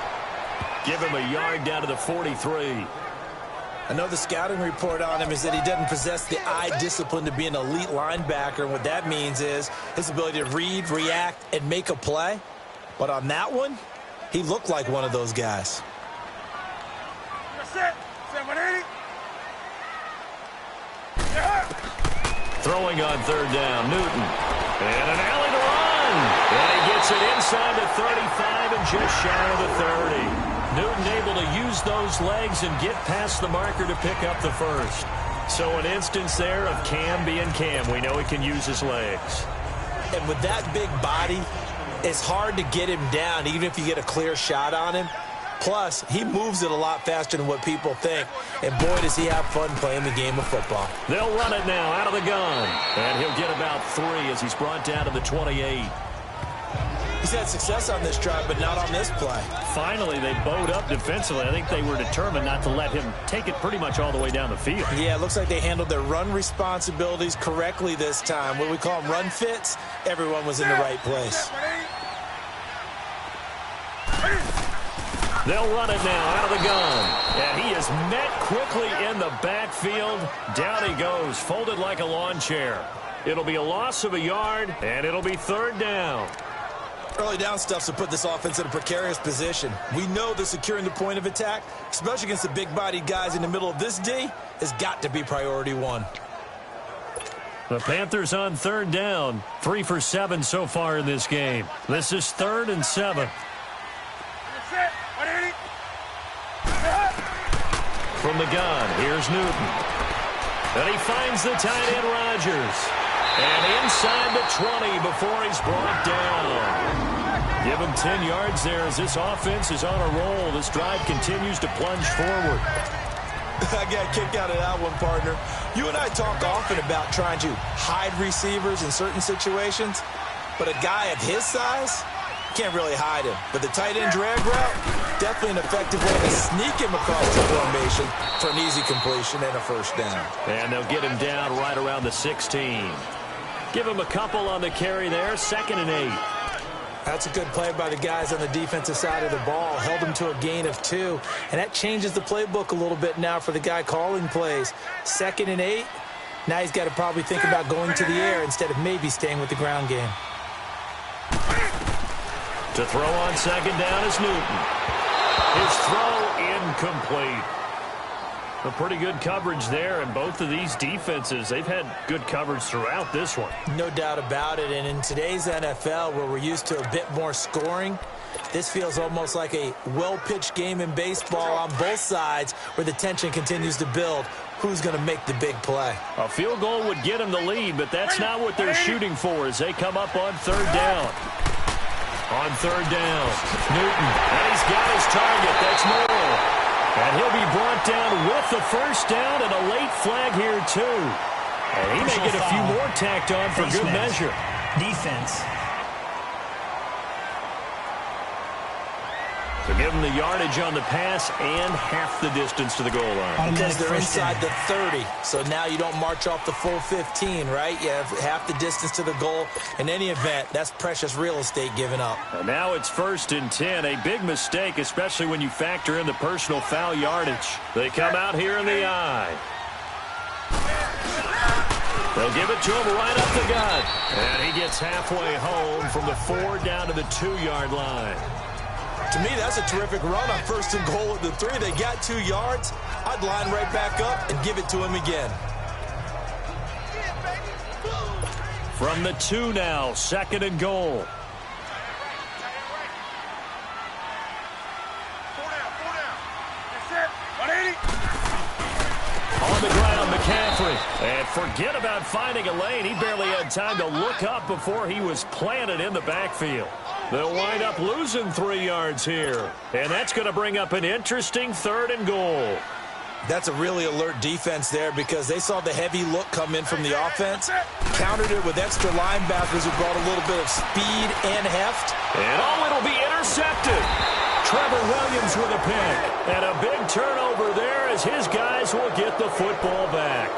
Give him a yard down to the 43. I know the scouting report on him is that he doesn't possess the eye discipline to be an elite linebacker, and what that means is his ability to read, react, and make a play. But on that one, he looked like one of those guys. Throwing on 3rd down, Newton. And an alley to run. And he gets it inside the 35 and just shy of the 30. Newton able to use those legs and get past the marker to pick up the 1st. So an instance there of Cam being Cam. We know he can use his legs. And with that big body, it's hard to get him down, even if you get a clear shot on him. Plus, he moves it a lot faster than what people think. And boy, does he have fun playing the game of football. They'll run it now out of the gun. And he'll get about 3 as he's brought down to the 28. He's had success on this drive, but not on this play. Finally, they bowed up defensively. I think they were determined not to let him take it pretty much all the way down the field. Yeah, it looks like they handled their run responsibilities correctly this time. What we call them run fits, everyone was in the right place. They'll run it now out of the gun. And he is met quickly in the backfield. Down he goes, folded like a lawn chair. It'll be a loss of a yard, and it'll be third down. Early down stuff's to put this offense in a precarious position. We know that securing the point of attack, especially against the big-bodied guys in the middle of this D, has got to be priority one. The Panthers on third down. 3 for 7 so far in this game. This is 3rd and 7. From the gun, here's Newton. And he finds the tight end Rodgers. And inside the 20 before he's brought down. Give him 10 yards there as this offense is on a roll. This drive continues to plunge forward. I got kicked out of that one, partner. You and I talk often about trying to hide receivers in certain situations, but a guy of his size can't really hide him. But the tight end drag route, definitely an effective way to sneak him across the formation for an easy completion and a first down. And they'll get him down right around the 16. Give him a couple on the carry there, 2nd and 8. That's a good play by the guys on the defensive side of the ball. Held him to a gain of 2. And that changes the playbook a little bit now for the guy calling plays. 2nd and 8. Now he's got to probably think about going to the air instead of maybe staying with the ground game. To throw on 2nd down is Newton. His throw incomplete. A pretty good coverage there, and both of these defenses, they've had good coverage throughout this one. No doubt about it, and in today's NFL, where we're used to a bit more scoring, this feels almost like a well-pitched game in baseball on both sides where the tension continues to build. Who's going to make the big play? A field goal would get them the lead, but that's not what they're shooting for as they come up on 3rd down. On 3rd down, Newton, and he's got his target. That's Moore. And he'll be brought down with the first down and a late flag here, too. And he may get a few more tacked on for good measure. Defense. To give them the yardage on the pass and half the distance to the goal line. Because they're inside the 30, so now you don't march off the full 15, right? You have half the distance to the goal. In any event, that's precious real estate given up. And now it's 1st and 10, a big mistake, especially when you factor in the personal foul yardage. They come out here in the eye. They'll give it to him right up the gut. And he gets halfway home from the 4 down to the 2-yard line. To me, that's a terrific run on 1st and goal at the 3. They got 2 yards. I'd line right back up and give it to him again. From the 2 now, 2nd and goal. On the ground, McCaffrey. And forget about finding a lane. He barely had time to look up before he was planted in the backfield. They'll wind up losing 3 yards here. And that's going to bring up an interesting 3rd and goal. That's a really alert defense there because they saw the heavy look come in from the offense, countered it with extra linebackers who brought a little bit of speed and heft. And it'll be intercepted. Trevor Williams with a pick. And a big turnover there as his guys will get the football back.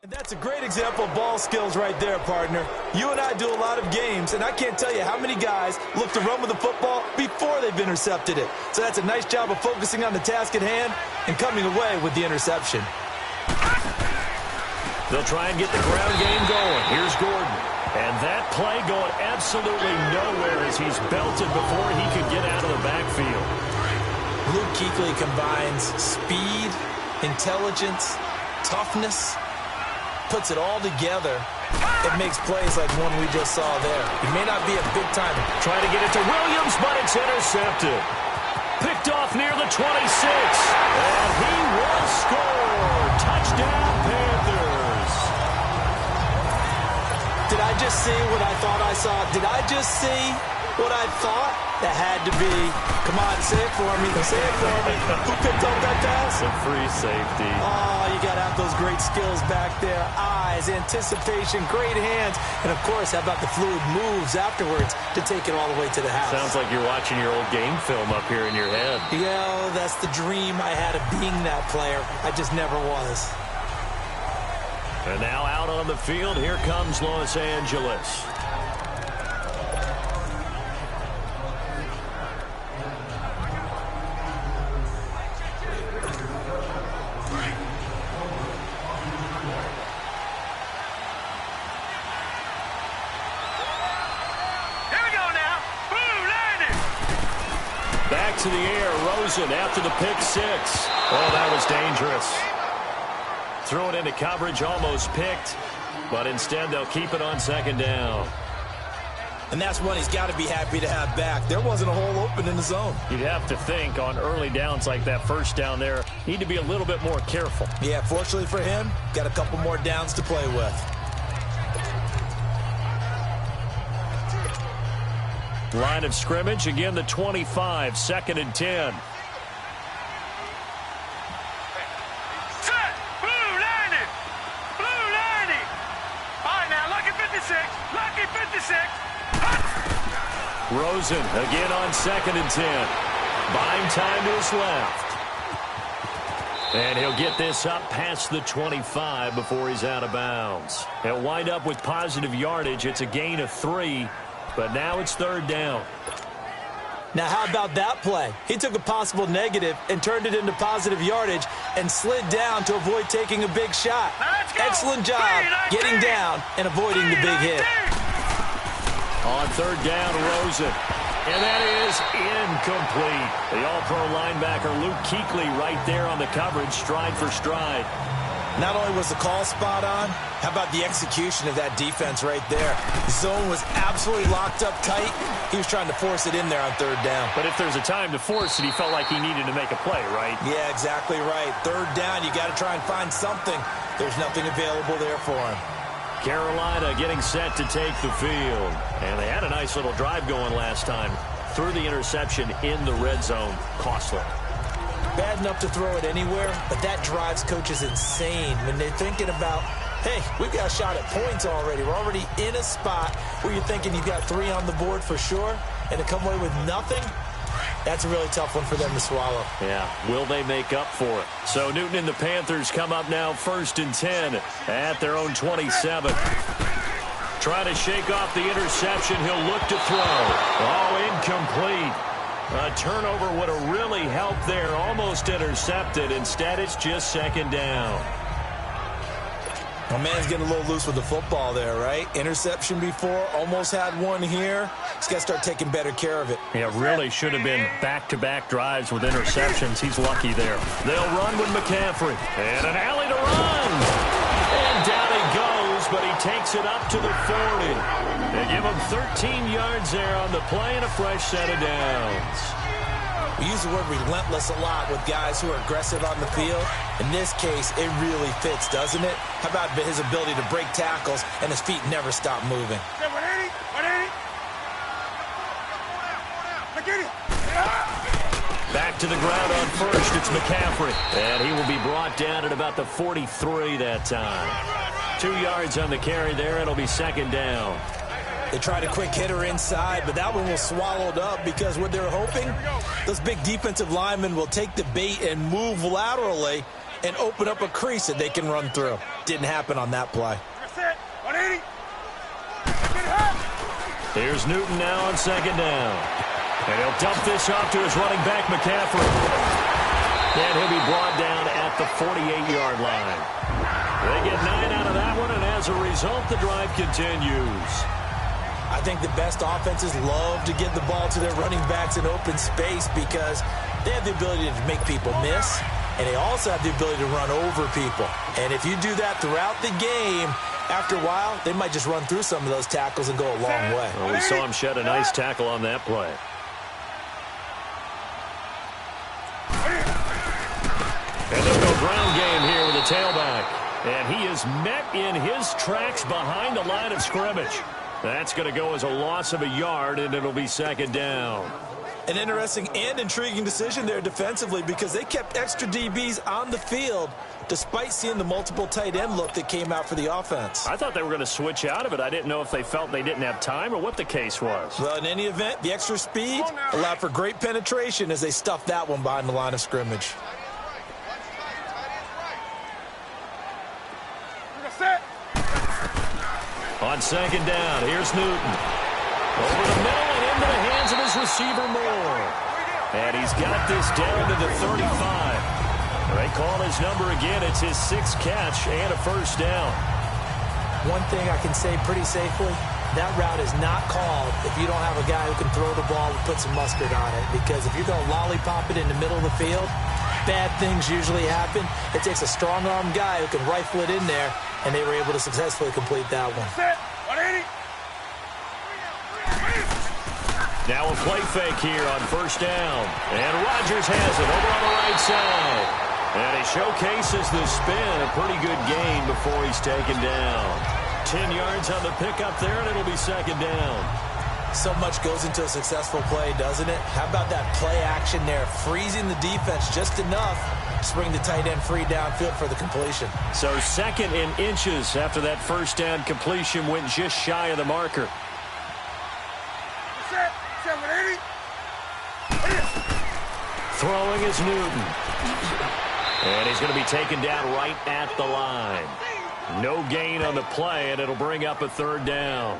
That's a great example of ball skills right there, partner. You and I do a lot of games, and I can't tell you how many guys look to run with the football before they've intercepted it. So that's a nice job of focusing on the task at hand and coming away with the interception. They'll try and get the ground game going. Here's Gordon. And that play going absolutely nowhere as he's belted before he could get out of the backfield. Luke Kuechly combines speed, intelligence, toughness, puts it all together. It makes plays like one we just saw there. He may not be a big timer. Trying to get it to Williams, but it's intercepted. Picked off near the 26. And he will score. Touchdown, Bears. just see what I thought I saw? Did I just see what I thought? That had to be. Come on, say it for me. Say it for me. Who picked up that pass? The free safety. Oh, you got to have those great skills back there. Eyes, anticipation, great hands. And, of course, how about the fluid moves afterwards to take it all the way to the house? Sounds like you're watching your old game film up here in your head. Yeah, that's the dream I had of being that player. I just never was. And now out on the field, here comes Los Angeles. Back to the air, Rosen after the pick six. Oh, that was dangerous. Throw it into coverage, almost picked, but instead they'll keep it on second down. And that's one he's got to be happy to have back. There wasn't a hole open in the zone. You'd have to think on early downs like that first down there, need to be a little bit more careful. Yeah, fortunately for him, got a couple more downs to play with. Line of scrimmage, again the 25, 2nd and 10. Set! Blue 90! Blue 90! All right, now, lucky 56. Lucky 56. Rosen again on 2nd and 10. Buying time to his left. And he'll get this up past the 25 before he's out of bounds. He'll wind up with positive yardage. It's a gain of 3. But now it's 3rd down. Now, how about that play? He took a possible negative and turned it into positive yardage and slid down to avoid taking a big shot. Excellent job getting down and avoiding the big hit. On 3rd down, Rosen. And that is incomplete. The all-pro linebacker Luke Kuechly right there on the coverage, stride for stride. Not only was the call spot on, how about the execution of that defense right there? The zone was absolutely locked up tight. He was trying to force it in there on 3rd down. But if there's a time to force it, he felt like he needed to make a play, right? Yeah, exactly right. 3rd down, you got to try and find something. There's nothing available there for him. Carolina getting set to take the field. And they had a nice little drive going last time. Threw the interception in the red zone. Costly. Bad enough to throw it anywhere, but that drives coaches insane when they're thinking about, hey, we've got a shot at points already. We're already in a spot where you're thinking you've got 3 on the board for sure, and to come away with nothing, that's a really tough one for them to swallow. Yeah, will they make up for it? So Newton and the Panthers come up now 1st and 10 at their own 27. Trying to shake off the interception. He'll look to throw. Oh, incomplete. A turnover would have really helped there. Almost intercepted. Instead, it's just 2nd down. My man's getting a little loose with the football there, right? Interception before, almost had one here. He's got to start taking better care of it. Yeah, really should have been back-to-back drives with interceptions. He's lucky there. They'll run with McCaffrey. And an alley to run. And down he goes, but he takes it up to the 40. They give him 13 yards there on the play and a fresh set of downs. We use the word relentless a lot with guys who are aggressive on the field. In this case, it really fits, doesn't it? How about his ability to break tackles and his feet never stop moving? Back to the ground on first. It's McCaffrey. And he will be brought down at about the 43 that time. 2 yards on the carry there. It'll be 2nd down. They tried a quick hitter inside, but that one was swallowed up because what they're hoping, those big defensive linemen will take the bait and move laterally and open up a crease that they can run through. Didn't happen on that play. Here's Newton now on 2nd down. And he'll dump this off to his running back, McCaffrey. And he'll be brought down at the 48-yard line. They get 9 out of that one, and as a result, the drive continues. I think the best offenses love to get the ball to their running backs in open space because they have the ability to make people miss, and they also have the ability to run over people. And if you do that throughout the game, after a while, they might just run through some of those tackles and go a long way. Well, we saw him shed a nice tackle on that play. And they'll go ground game here with a tailback. And he is met in his tracks behind the line of scrimmage. That's going to go as a loss of a yard, and it'll be second down. An interesting and intriguing decision there defensively because they kept extra DBs on the field despite seeing the multiple tight end look that came out for the offense. I thought they were going to switch out of it. I didn't know if they felt they didn't have time or what the case was. Well, in any event, the extra speed allowed for great penetration as they stuffed that one behind the line of scrimmage. On second down, here's Newton. Over the middle and into the hands of his receiver Moore. And he's got this down to the 35. They call his number again. It's his 6th catch and a first down. One thing I can say pretty safely, that route is not called if you don't have a guy who can throw the ball and put some mustard on it. Because if you're going to lollipop it in the middle of the field, bad things usually happen. It takes a strong-arm guy who can rifle it in there, and they were able to successfully complete that one. Now a play fake here on first down. And Rodgers has it over on the right side. And he showcases the spin. A pretty good gain before he's taken down. 10 yards on the pickup there, and it'll be second down. So much goes into a successful play, doesn't it? How about that play action there? Freezing the defense just enough to bring the tight end free downfield for the completion. So second in inches after that first down completion went just shy of the marker. Throwing is Newton. And he's going to be taken down right at the line. No gain on the play, and it'll bring up a third down.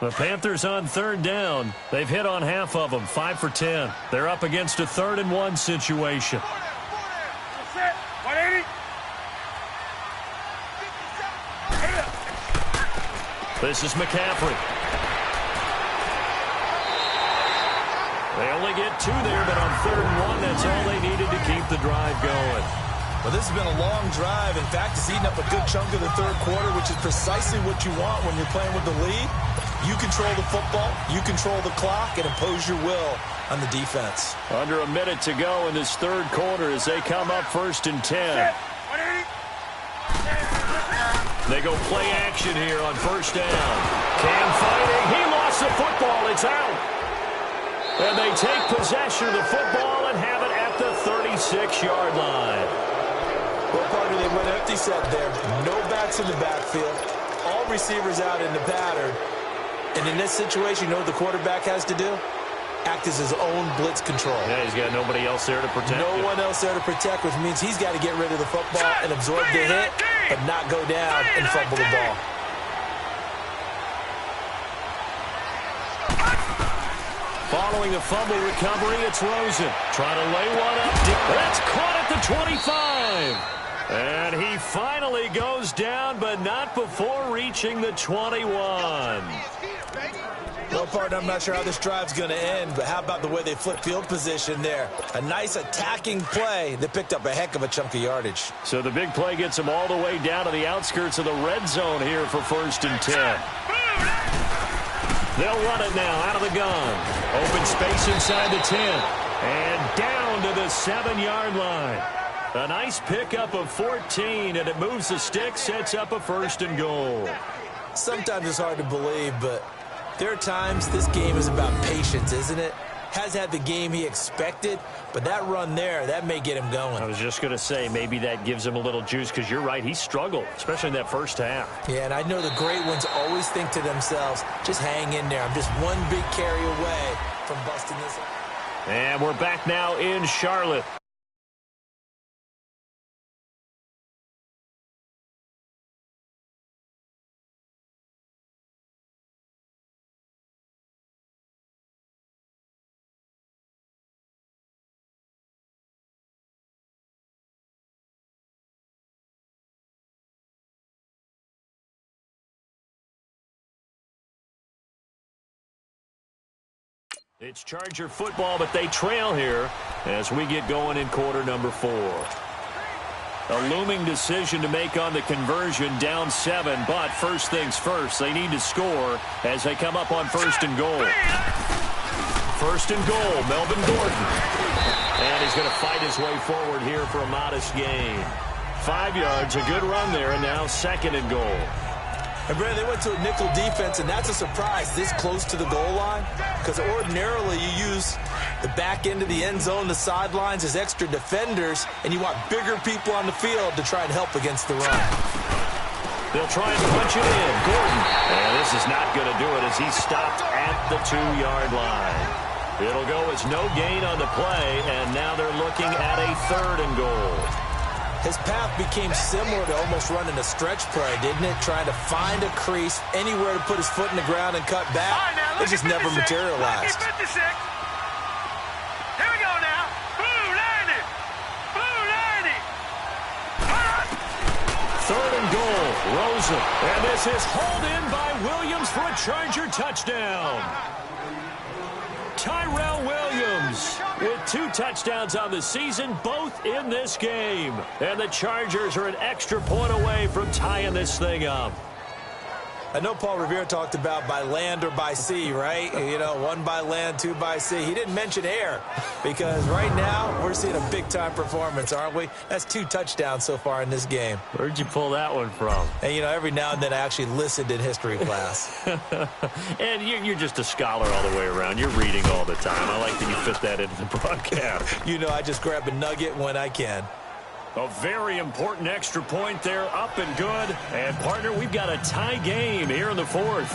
The Panthers on third down. They've hit on half of them, 5 for 10. They're up against a 3rd and 1 situation. This is McCaffrey. They only get 2 there, but on 3rd and 1, that's all they needed to keep the drive going. Well, this has been a long drive. In fact, it's eaten up a good chunk of the third quarter, which is precisely what you want when you're playing with the lead. You control the football, you control the clock, and impose your will on the defense. Under a minute to go in this third quarter as they come up 1st and 10. They go play action here on first down. Cam fighting. He lost the football. It's out. And they take possession of the football and have it at the 36-yard line. Well, partner, they went empty set there. No backs in the backfield. All receivers out in the pattern. And in this situation, you know what the quarterback has to do? Act as his own blitz control. Yeah, he's got nobody else there to protect. No one else there to protect, which means he's got to get rid of the football and absorb the hit, but not go down and fumble the ball. Following the fumble recovery, it's Rosen. Trying to lay one up. That's caught at the 25. And he finally goes down, but not before reaching the 21. Well, partner, I'm not sure how this drive's going to end, but how about the way they flip field position there? A nice attacking play that picked up a heck of a chunk of yardage. So the big play gets them all the way down to the outskirts of the red zone here for 1st and 10. They'll run it now out of the gun. Open space inside the 10. And down to the 7-yard line. A nice pickup of 14, and it moves the stick, sets up a 1st and goal. Sometimes it's hard to believe, but there are times this game is about patience, isn't it? Has had the game he expected, but that run there, that may get him going. I was just going to say, maybe that gives him a little juice, because you're right, he struggled, especially in that first half. Yeah, and I know the great ones always think to themselves, just hang in there. I'm just one big carry away from busting this up. And we're back now in Charlotte. It's Charger football, but they trail here as we get going in quarter number 4. A looming decision to make on the conversion, down 7, but first things first, they need to score as they come up on first and goal. First and goal, Melvin Gordon. And he's going to fight his way forward here for a modest gain. 5 yards, a good run there, and now second and goal. And, Brandon, they went to a nickel defense, and that's a surprise this close to the goal line, because ordinarily you use the back end of the end zone, the sidelines as extra defenders, and you want bigger people on the field to try and help against the run. They'll try and punch it in. Gordon. And this is not going to do it as he stopped at the 2-yard line. It'll go as no gain on the play, and now they're looking at a third and goal. His path became similar to almost running a stretch play, didn't it? Trying to find a crease, anywhere to put his foot in the ground and cut back. Right, it just never materialized. Here we go now. Blue 90. Blue 90. Third and goal. Rosen. And this is hauled in by Williams for a Charger touchdown. Tyrell Williams with 2 touchdowns on the season, both in this game. And the Chargers are an extra point away from tying this thing up. I know Paul Revere talked about by land or by sea, right? You know, 1 by land, 2 by sea. He didn't mention air because right now we're seeing a big-time performance, aren't we? That's 2 touchdowns so far in this game. Where'd you pull that one from? And, you know, every now and then I actually listened in history class. And you're just a scholar all the way around. You're reading all the time. I like that you fit that into the broadcast. You know, I just grab a nugget when I can. A very important extra point there, up and good. And, partner, we've got a tie game here in the 4th.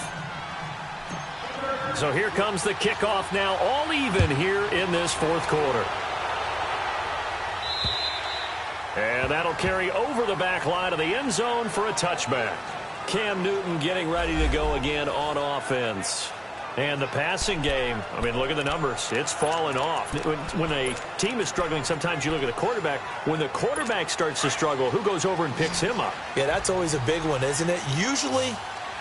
So here comes the kickoff now, all even here in this 4th quarter. And that'll carry over the back line of the end zone for a touchback. Cam Newton getting ready to go again on offense. And the passing game, I mean, look at the numbers. It's fallen off. When a team is struggling, sometimes you look at the quarterback. When the quarterback starts to struggle, who goes over and picks him up? Yeah, that's always a big one, isn't it? Usually,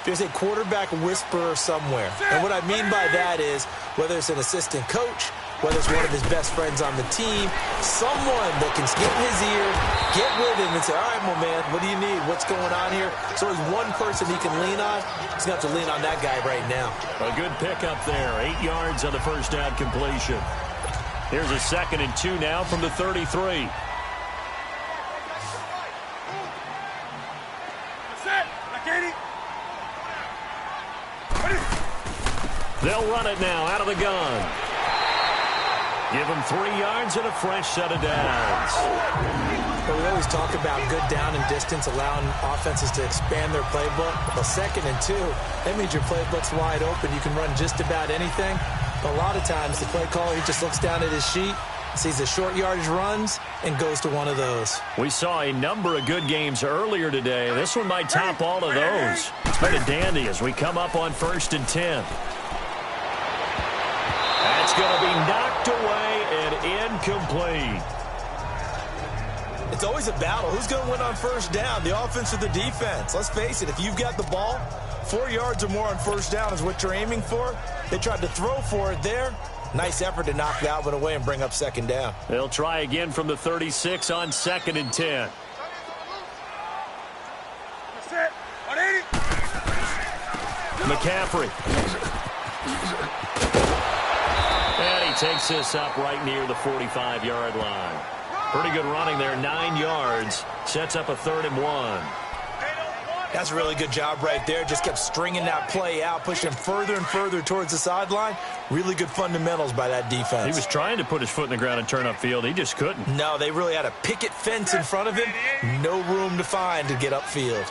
there's a quarterback whisperer somewhere. And what I mean by that is, whether it's an assistant coach, whether it's one of his best friends on the team, someone that can get in his ear, get with him and say, all right, my man, what do you need? What's going on here? So there's one person he can lean on. He's going to have to lean on that guy right now. A good pickup there. 8 yards on the first down completion. Here's a 2nd and 2 now from the 33. They'll run it now out of the gun. Give them 3 yards and a fresh set of downs. But we always talk about good down and distance, allowing offenses to expand their playbook. Well, 2nd and 2, that means your playbook's wide open. You can run just about anything. But a lot of times, the play caller, he just looks down at his sheet, sees the short yardage runs, and goes to one of those. We saw a number of good games earlier today. This one might top all of those. It's been a dandy as we come up on 1st and 10. That's going to be knocked away and incomplete. It's always a battle. Who's going to win on first down, the offense or the defense? Let's face it, if you've got the ball, 4 yards or more on first down is what you're aiming for. They tried to throw for it there. Nice effort to knock that one away and bring up 2nd down. They'll try again from the 36 on 2nd and 10. McCaffrey. And he takes this up right near the 45-yard line. Pretty good running there, 9 yards. Sets up a 3rd and 1. That's a really good job right there. Just kept stringing that play out, pushing further and further towards the sideline. Really good fundamentals by that defense. He was trying to put his foot in the ground and turn upfield. He just couldn't. No, they really had a picket fence in front of him. No room to find to get upfield.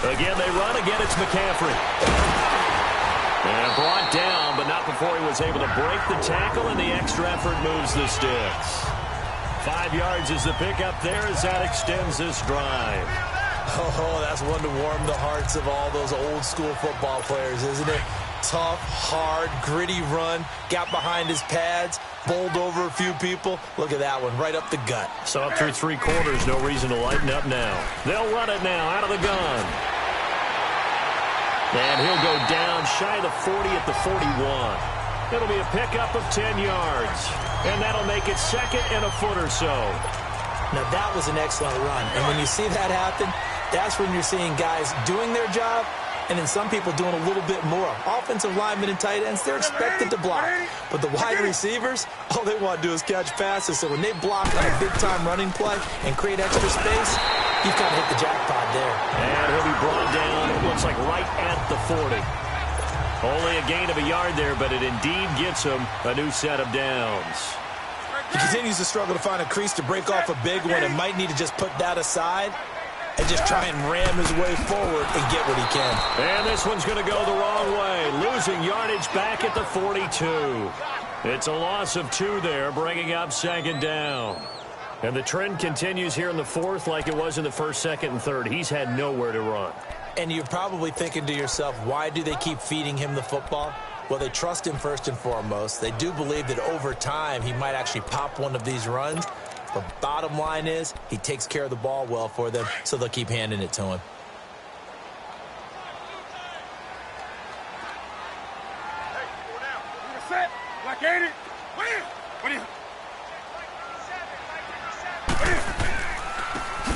Again, they run. Again, it's McCaffrey. And brought down, but not before he was able to break the tackle, and the extra effort moves the sticks. 5 yards is the pickup there as that extends this drive. Oh, that's one to warm the hearts of all those old school football players, isn't it? Tough, hard, gritty run, got behind his pads, bowled over a few people. Look at that one, right up the gut. So up through 3 quarters, no reason to lighten up now. They'll run it now out of the gun. And he'll go down shy of the 40 at the 41. It'll be a pickup of 10 yards. And that'll make it 2nd and a foot or so. Now, that was an excellent run. And when you see that happen, that's when you're seeing guys doing their job and then some people doing a little bit more. Offensive linemen and tight ends, they're expected to block. But the wide receivers, all they want to do is catch passes. So when they block on a big-time running play and create extra space, you've kind of hit the jackpot there. And he'll be brought down, it looks like right at the 40. Only a gain of a yard there, but it indeed gets him a new set of downs. He continues to struggle to find a crease to break off a big one and might need to just put that aside and just try and ram his way forward and get what he can. And this one's going to go the wrong way, losing yardage back at the 42. It's a loss of 2 there, bringing up second down. And the trend continues here in the fourth like it was in the first, second, and third. He's had nowhere to run. And you're probably thinking to yourself, why do they keep feeding him the football? Well, they trust him first and foremost. They do believe that over time he might actually pop one of these runs. But bottom line is he takes care of the ball well for them, so they'll keep handing it to him. Hey, go down. You're set. Like 80. What do you?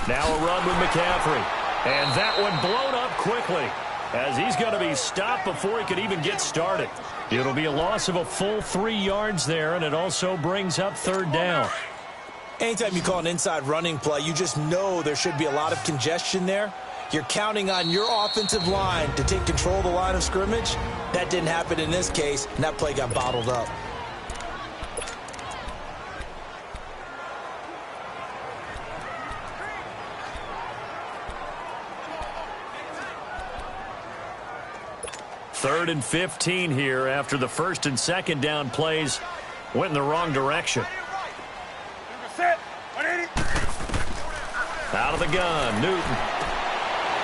Now a run with McCaffrey. And that one blown up quickly as he's going to be stopped before he could even get started. It'll be a loss of a full 3 yards there, and it also brings up third down. Anytime you call an inside running play, you just know there should be a lot of congestion there. You're counting on your offensive line to take control of the line of scrimmage. That didn't happen in this case, and that play got bottled up. Third and 15 here after the first and second down plays went in the wrong direction. Out of the gun, Newton.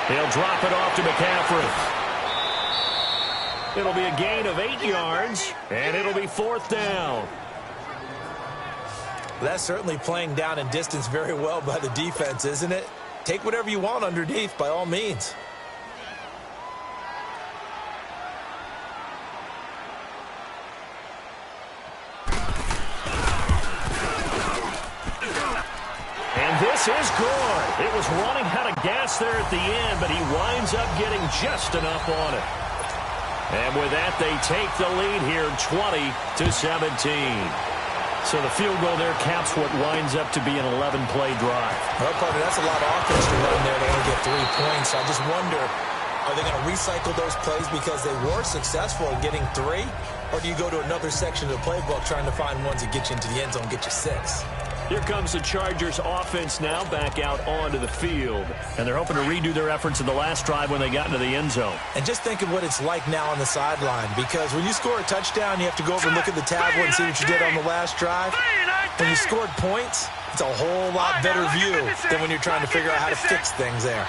He'll drop it off to McCaffrey. It'll be a gain of 8 yards, and it'll be fourth down. That's certainly playing down and distance very well by the defense, isn't it? Take whatever you want underneath, by all means. This is good. It was running out of gas there at the end, but he winds up getting just enough on it. And with that, they take the lead here, 20-17. So the field goal there caps what winds up to be an 11-play drive. Well, partner, that's a lot of offense to run there to only get 3 points. I just wonder, are they going to recycle those plays because they were successful in getting 3? Or do you go to another section of the playbook trying to find ones that get you into the end zone and get you 6? Here comes the Chargers offense now back out onto the field. And they're hoping to redo their efforts in the last drive when they got into the end zone. And just think of what it's like now on the sideline. Because when you score a touchdown, you have to go over and look at the tablet and see what you did on the last drive. When you scored points, it's a whole lot better view than when you're trying to figure out how to fix things there.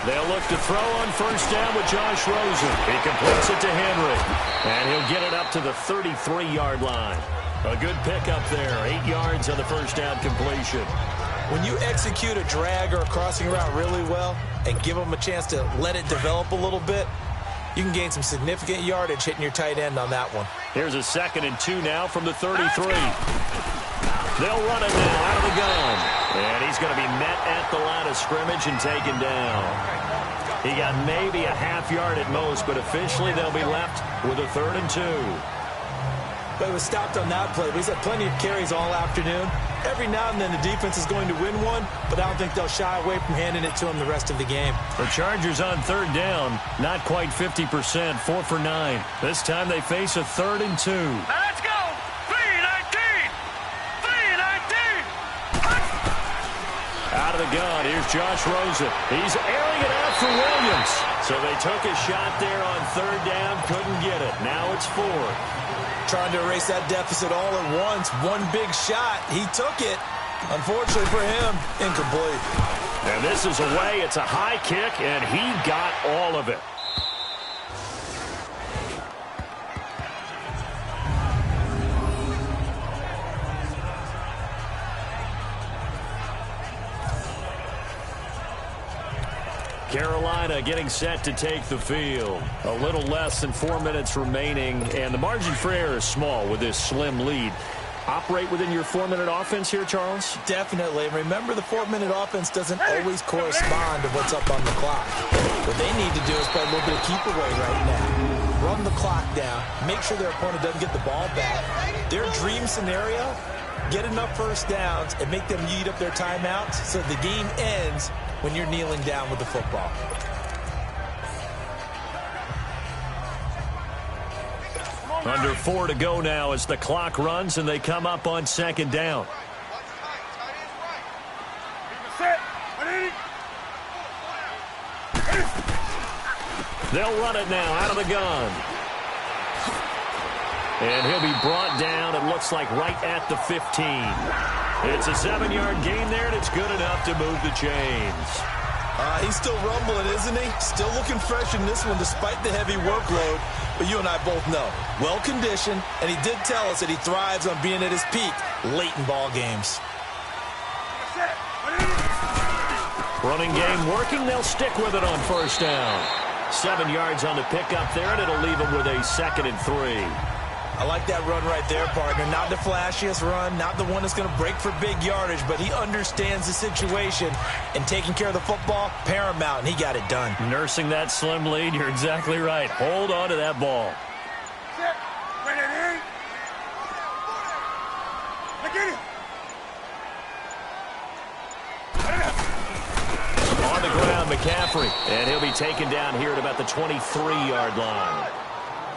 They'll look to throw on first down with Josh Rosen. He completes it to Henry. And he'll get it up to the 33-yard line. A good pickup there. 8 yards on the first down completion. When you execute a drag or a crossing route really well and give them a chance to let it develop a little bit, you can gain some significant yardage hitting your tight end on that one. Here's a 2nd and 2 now from the 33. They'll run it now out of the gun. And he's going to be met at the line of scrimmage and taken down. He got maybe a half yard at most, but officially they'll be left with a 3rd and 2. But it was stopped on that play. But he's had plenty of carries all afternoon. Every now and then the defense is going to win one, but I don't think they'll shy away from handing it to him the rest of the game. The Chargers on 3rd down, not quite 50%, 4 for 9. This time they face a 3rd and 2. Let's go! 3-19! 3-19! Out of the gun, here's Josh Rosen. He's airing it out for Williams. So they took a shot there on 3rd down, couldn't get it. Now it's 4th. Trying to erase that deficit all at once. One big shot. He took it. Unfortunately for him, incomplete. And this is away. It's a high kick, and he got all of it. Carolina getting set to take the field. A little less than 4 minutes remaining, and the margin for error is small with this slim lead. Operate within your 4-minute offense here, Charles? Definitely. Remember, the 4-minute offense doesn't always correspond to what's up on the clock. What they need to do is play a little bit of keep away right now. Run the clock down. Make sure their opponent doesn't get the ball back. Their dream scenario, get enough first downs and make them eat up their timeouts so the game ends when you're kneeling down with the football. Under 4 to go now as the clock runs and they come up on second down. They'll run it now out of the gun. And he'll be brought down, it looks like, right at the 15. It's a 7-yard gain there, and it's good enough to move the chains. He's still rumbling, isn't he? Still looking fresh in this one despite the heavy workload. But you and I both know, well-conditioned, and he did tell us that he thrives on being at his peak late in ball games. Running game working, they'll stick with it on first down. 7 yards on the pickup there, and it'll leave them with a 2nd and 3. I like that run right there, partner. Not the flashiest run, not the one that's going to break for big yardage, but he understands the situation, and taking care of the football, paramount, and he got it done. Nursing that slim lead, you're exactly right. Hold on to that ball. On the ground, McCaffrey, and he'll be taken down here at about the 23-yard line.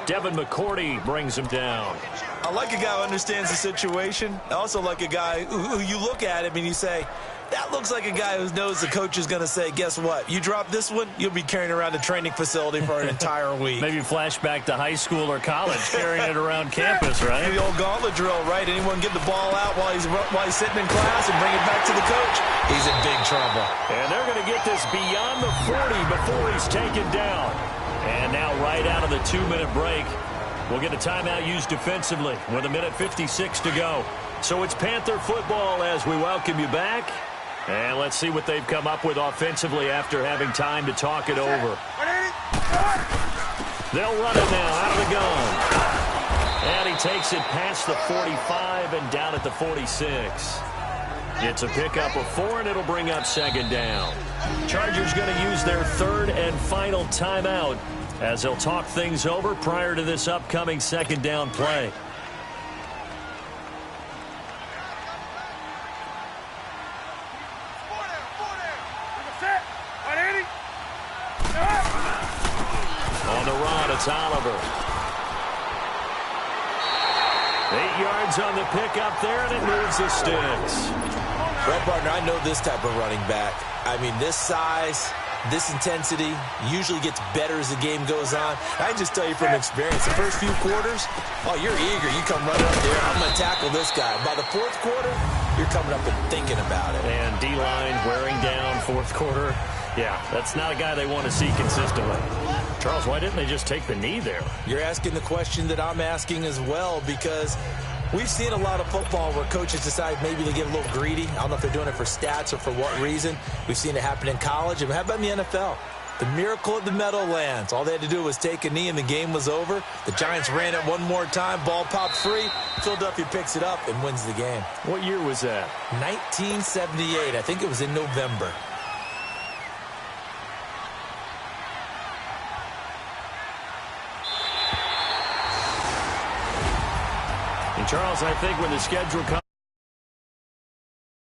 Devin McCourty brings him down. I like a guy who understands the situation. I also like a guy who you look at him and you say, that looks like a guy who knows the coach is going to say, guess what? You drop this one, you'll be carrying around a training facility for an entire week. Maybe flashback to high school or college, carrying it around campus, right? The old gauntlet drill, right? Anyone get the ball out while he's sitting in class and bring it back to the coach? He's in big trouble. And they're going to get this beyond the 40 before he's taken down. And now right out of the 2-minute break, we'll get a timeout used defensively with 1:56 to go. So it's Panther football as we welcome you back. And let's see what they've come up with offensively after having time to talk it over. They'll run it now out of the gun. And he takes it past the 45 and down at the 46. It's a pickup of 4, and it'll bring up 2nd down. Chargers going to use their 3rd and final timeout as they'll talk things over prior to this upcoming 2nd down play. On the run, it's Oliver. 8 yards on the pickup there, and it moves the sticks. Well, partner, I know this type of running back. I mean, this size, this intensity usually gets better as the game goes on. I can just tell you from experience, the first few quarters, oh, you're eager. You come running up there, I'm going to tackle this guy. By the 4th quarter, you're coming up and thinking about it. And D-line wearing down 4th quarter. Yeah, that's not a guy they want to see consistently. Charles, why didn't they just take the knee there? You're asking the question that I'm asking as well, because we've seen a lot of football where coaches decide maybe they get a little greedy. I don't know if they're doing it for stats or for what reason. We've seen it happen in college. And how about in the NFL? The miracle of the Meadowlands. All they had to do was take a knee and the game was over. The Giants ran it one more time. Ball popped free. Philadelphia picks it up and wins the game. What year was that? 1978. I think it was in November. And Charles, I think when the schedule comes